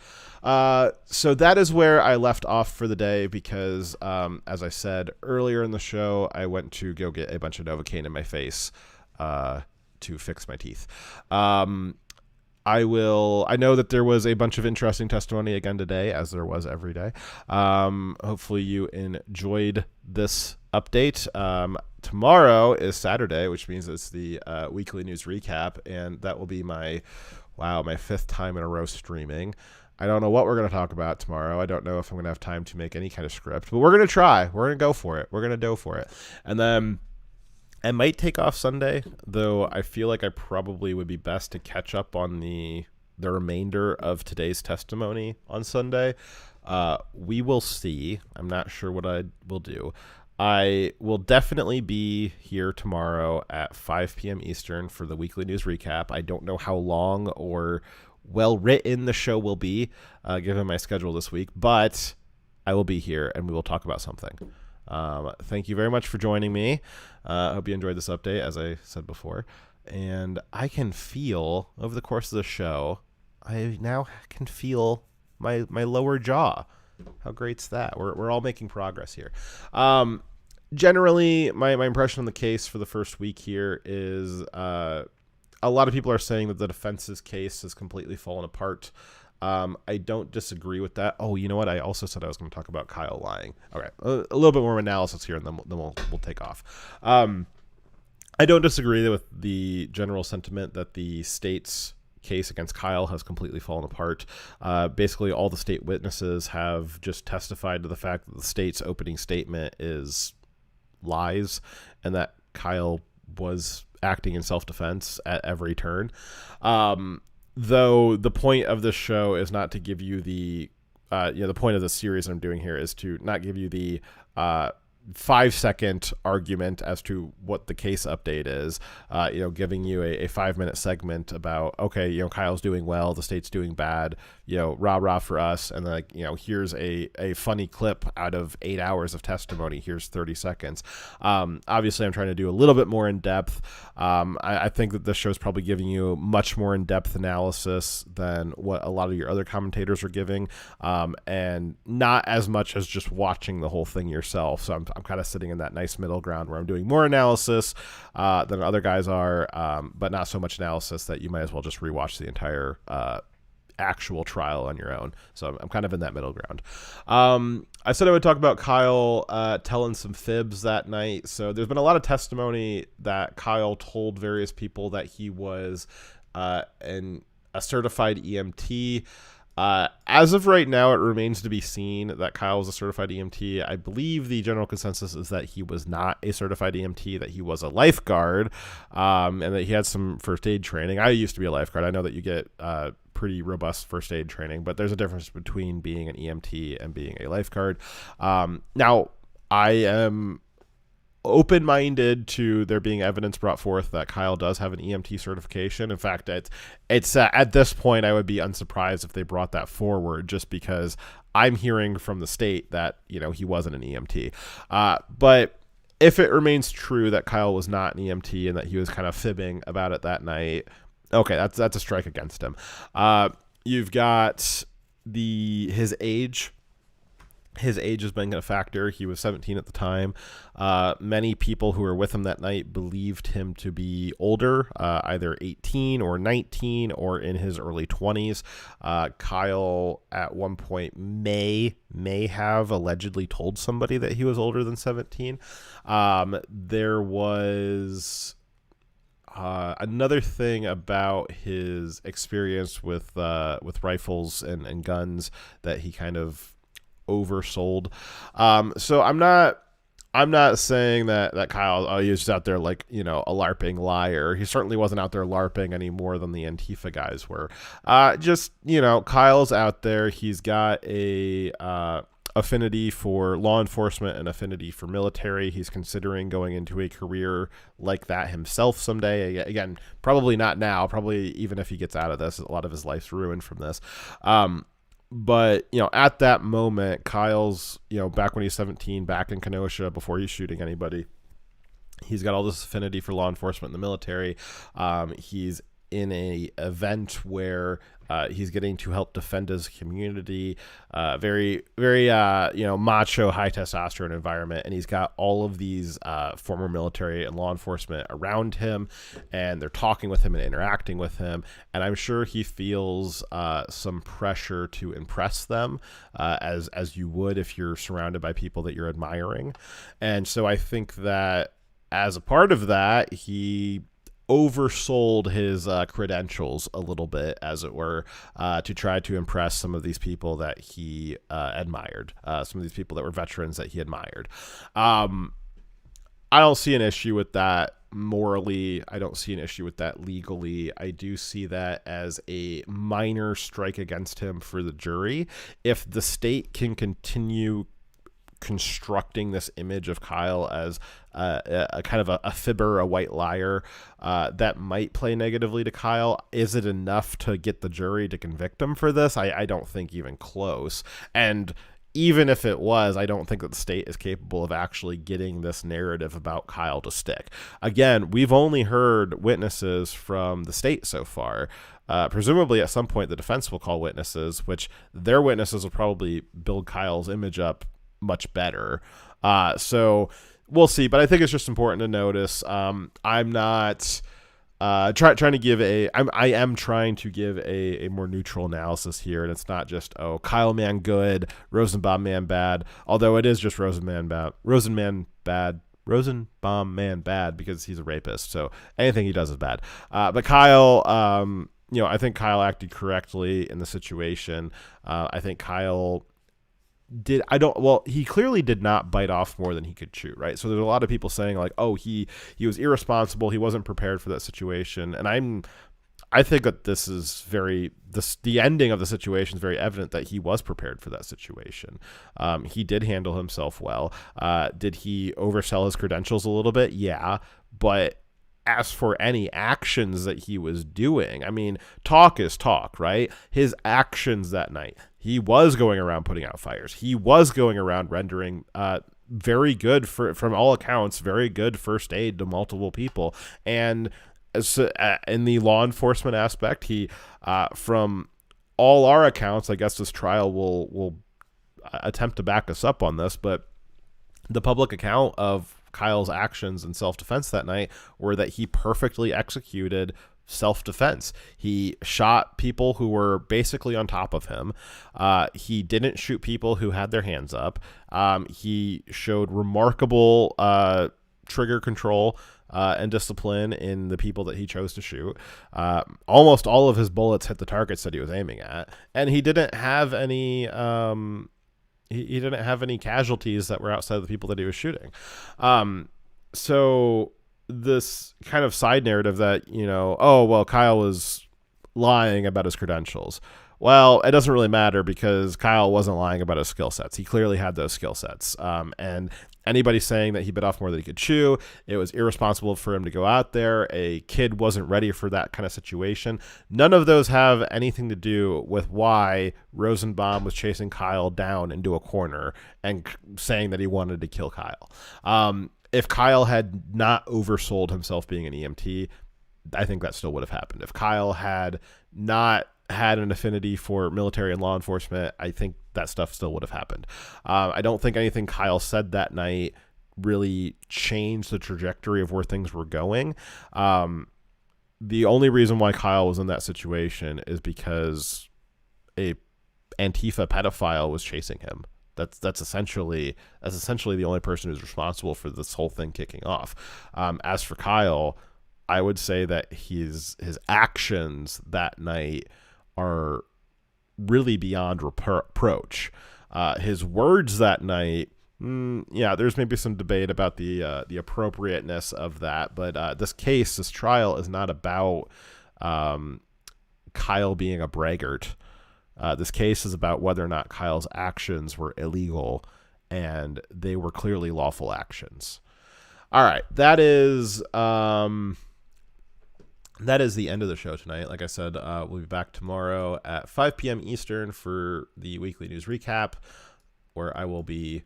So that is where I left off for the day because, as I said earlier in the show, I went to go get a bunch of Novocaine in my face to fix my teeth. I know that there was a bunch of interesting testimony again today, as there was every day. Hopefully you enjoyed this update. Tomorrow is Saturday, which means it's the weekly news recap, and that will be my 5th time in a row streaming. I don't know what we're going to talk about tomorrow. I don't know if I'm going to have time to make any kind of script, but we're going to try. We're going to go for it. We're going to go for it. And then I might take off Sunday, though I feel like I probably would be best to catch up on the remainder of today's testimony on Sunday. We will see. I'm not sure what I will do. I will definitely be here tomorrow at 5 p.m. Eastern for the weekly news recap. I don't know how long or well written the show will be, given my schedule this week, but I will be here and we will talk about something. Thank you very much for joining me. I hope you enjoyed this update, as I said before. And I can feel, over the course of the show, I now can feel my lower jaw. How great's that? We're all making progress here. Generally, my impression on the case for the first week here is a lot of people are saying that the defense's case has completely fallen apart. I don't disagree with that. Oh, you know what? I also said I was going to talk about Kyle lying. All right, a little bit more analysis here, and then we'll take off. I don't disagree with the general sentiment that the state's case against Kyle has completely fallen apart. Basically, all the state witnesses have just testified to the fact that the state's opening statement is lies, and that Kyle was acting in self-defense at every turn. Though the point of this show is not to give you the point of the series I'm doing here is to not give you the 5-second argument as to what the case update is, giving you a 5-minute segment about, okay, Kyle's doing well, the state's doing bad, rah for us, and then here's a funny clip out of 8 hours of testimony, here's 30 seconds. Obviously I'm trying to do a little bit more in depth. I think that this show is probably giving you much more in-depth analysis than what a lot of your other commentators are giving, and not as much as just watching the whole thing yourself. So I'm kind of sitting in that nice middle ground where I'm doing more analysis than other guys are, but not so much analysis that you might as well just rewatch the entire actual trial on your own. So I'm kind of in that middle ground. I said I would talk about Kyle telling some fibs that night. So there's been a lot of testimony that Kyle told various people that he was a certified EMT. As of right now, it remains to be seen that Kyle was a certified EMT. I believe the general consensus is that he was not a certified EMT, that he was a lifeguard, and that he had some first aid training. I used to be a lifeguard. I know that you get pretty robust first aid training, but there's a difference between being an EMT and being a lifeguard. Now, I am open-minded to there being evidence brought forth that Kyle does have an EMT certification. In fact, it's at this point I would be unsurprised if they brought that forward, just because I'm hearing from the state that he wasn't an EMT. But if it remains true that Kyle was not an EMT and that he was kind of fibbing about it that night, okay, that's a strike against him. You've got his age. His age has been a factor. He was 17 at the time. Many people who were with him that night believed him to be older, either 18 or 19 or in his early 20s. Kyle at one point may have allegedly told somebody that he was older than 17. There was another thing about his experience with rifles and guns that he kind of oversold. So I'm not saying that Kyle, he was just out there like, a LARPing liar. He certainly wasn't out there LARPing any more than the Antifa guys were. Kyle's out there. He's got a affinity for law enforcement and affinity for military. He's considering going into a career like that himself someday. Again, probably not now. Probably even if he gets out of this, a lot of his life's ruined from this. But, at that moment, Kyle's, back when he's 17, back in Kenosha before he's shooting anybody, he's got all this affinity for law enforcement and the military. He's in a event where he's getting to help defend his community, very, very, macho, high testosterone environment. And he's got all of these former military and law enforcement around him, and they're talking with him and interacting with him. And I'm sure he feels some pressure to impress them, as you would if you're surrounded by people that you're admiring. And so I think that as a part of that, he oversold his credentials a little bit, as it were, to try to impress some of these people that he admired, some of these people that were veterans that he admired. I don't see an issue with that morally. I don't see an issue with that legally. I do see that as a minor strike against him for the jury. If the state can continue constructing this image of Kyle as a kind of a fibber, a white liar, that might play negatively to Kyle. Is it enough to get the jury to convict him for this? I don't think even close. And even if it was, I don't think that the state is capable of actually getting this narrative about Kyle to stick. Again, we've only heard witnesses from the state so far. Presumably at some point the defense will call witnesses, which their witnesses will probably build Kyle's image up much better. So we'll see, but I think it's just important to notice. I'm not trying to give I am trying to give a more neutral analysis here, and it's not just, Kyle man good, Rosenbaum man bad, although it is just Rosenbaum man bad because he's a rapist, so anything he does is bad. But Kyle, I think Kyle acted correctly in the situation. I think Kyle he clearly did not bite off more than he could chew, right? So there's a lot of people saying like, he was irresponsible, he wasn't prepared for that situation. And I think that the ending of the situation is very evident that he was prepared for that situation. He did handle himself well. Did he oversell his credentials a little bit? Yeah, but as for any actions that he was doing, I mean, talk is talk, right? His actions that night, he was going around putting out fires. He was going around rendering very good, from all accounts, very good first aid to multiple people. And in the law enforcement aspect, he, from all our accounts, I guess this trial will attempt to back us up on this, but the public account of Kyle's actions in self-defense that night were that he perfectly executed self-defense. He shot people who were basically on top of him. He didn't shoot people who had their hands up. He showed remarkable trigger control and discipline in the people that he chose to shoot. Almost all of his bullets hit the targets that he was aiming at, and he didn't have any he didn't have any casualties that were outside of the people that he was shooting. So this kind of side narrative that, Kyle was lying about his credentials. Well, it doesn't really matter because Kyle wasn't lying about his skill sets. He clearly had those skill sets. And anybody saying that he bit off more than he could chew, it was irresponsible for him to go out there. A kid wasn't ready for that kind of situation. None of those have anything to do with why Rosenbaum was chasing Kyle down into a corner and saying that he wanted to kill Kyle. If Kyle had not oversold himself being an EMT, I think that still would have happened. If Kyle had not had an affinity for military and law enforcement, I think that stuff still would have happened. I don't think anything Kyle said that night really changed the trajectory of where things were going. The only reason why Kyle was in that situation is because a Antifa pedophile was chasing him. That's essentially the only person who's responsible for this whole thing kicking off. As for Kyle, I would say that his actions that night are really beyond reproach. His words that night, yeah, there's maybe some debate about the appropriateness of that, but this trial is not about Kyle being a braggart. This case is about whether or not Kyle's actions were illegal, and they were clearly lawful actions. All right, that is the end of the show tonight. Like I said, we'll be back tomorrow at 5 p.m. Eastern for the weekly news recap, where I will be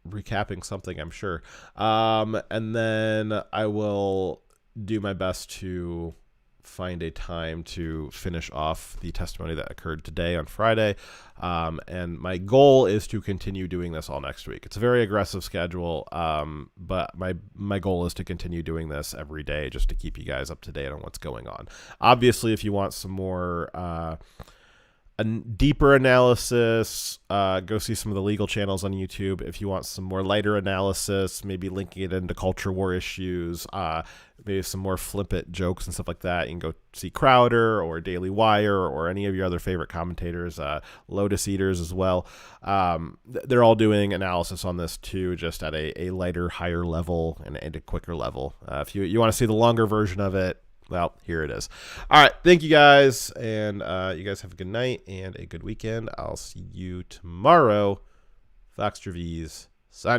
recapping something, I'm sure. And then I will do my best to find a time to finish off the testimony that occurred today on Friday. And my goal is to continue doing this all next week. It's a very aggressive schedule, but my goal is to continue doing this every day just to keep you guys up to date on what's going on. Obviously, if you want some more a deeper analysis, go see some of the legal channels on YouTube. If you want some more lighter analysis, maybe linking it into culture war issues, maybe some more flippant jokes and stuff like that, you can go see Crowder or Daily Wire or any of your other favorite commentators, Lotus Eaters as well. They're all doing analysis on this too, just at a lighter, higher level and a quicker level. If you want to see the longer version of it, well, here it is. All right. Thank you guys. And you guys have a good night and a good weekend. I'll see you tomorrow. Fox Trevize signing.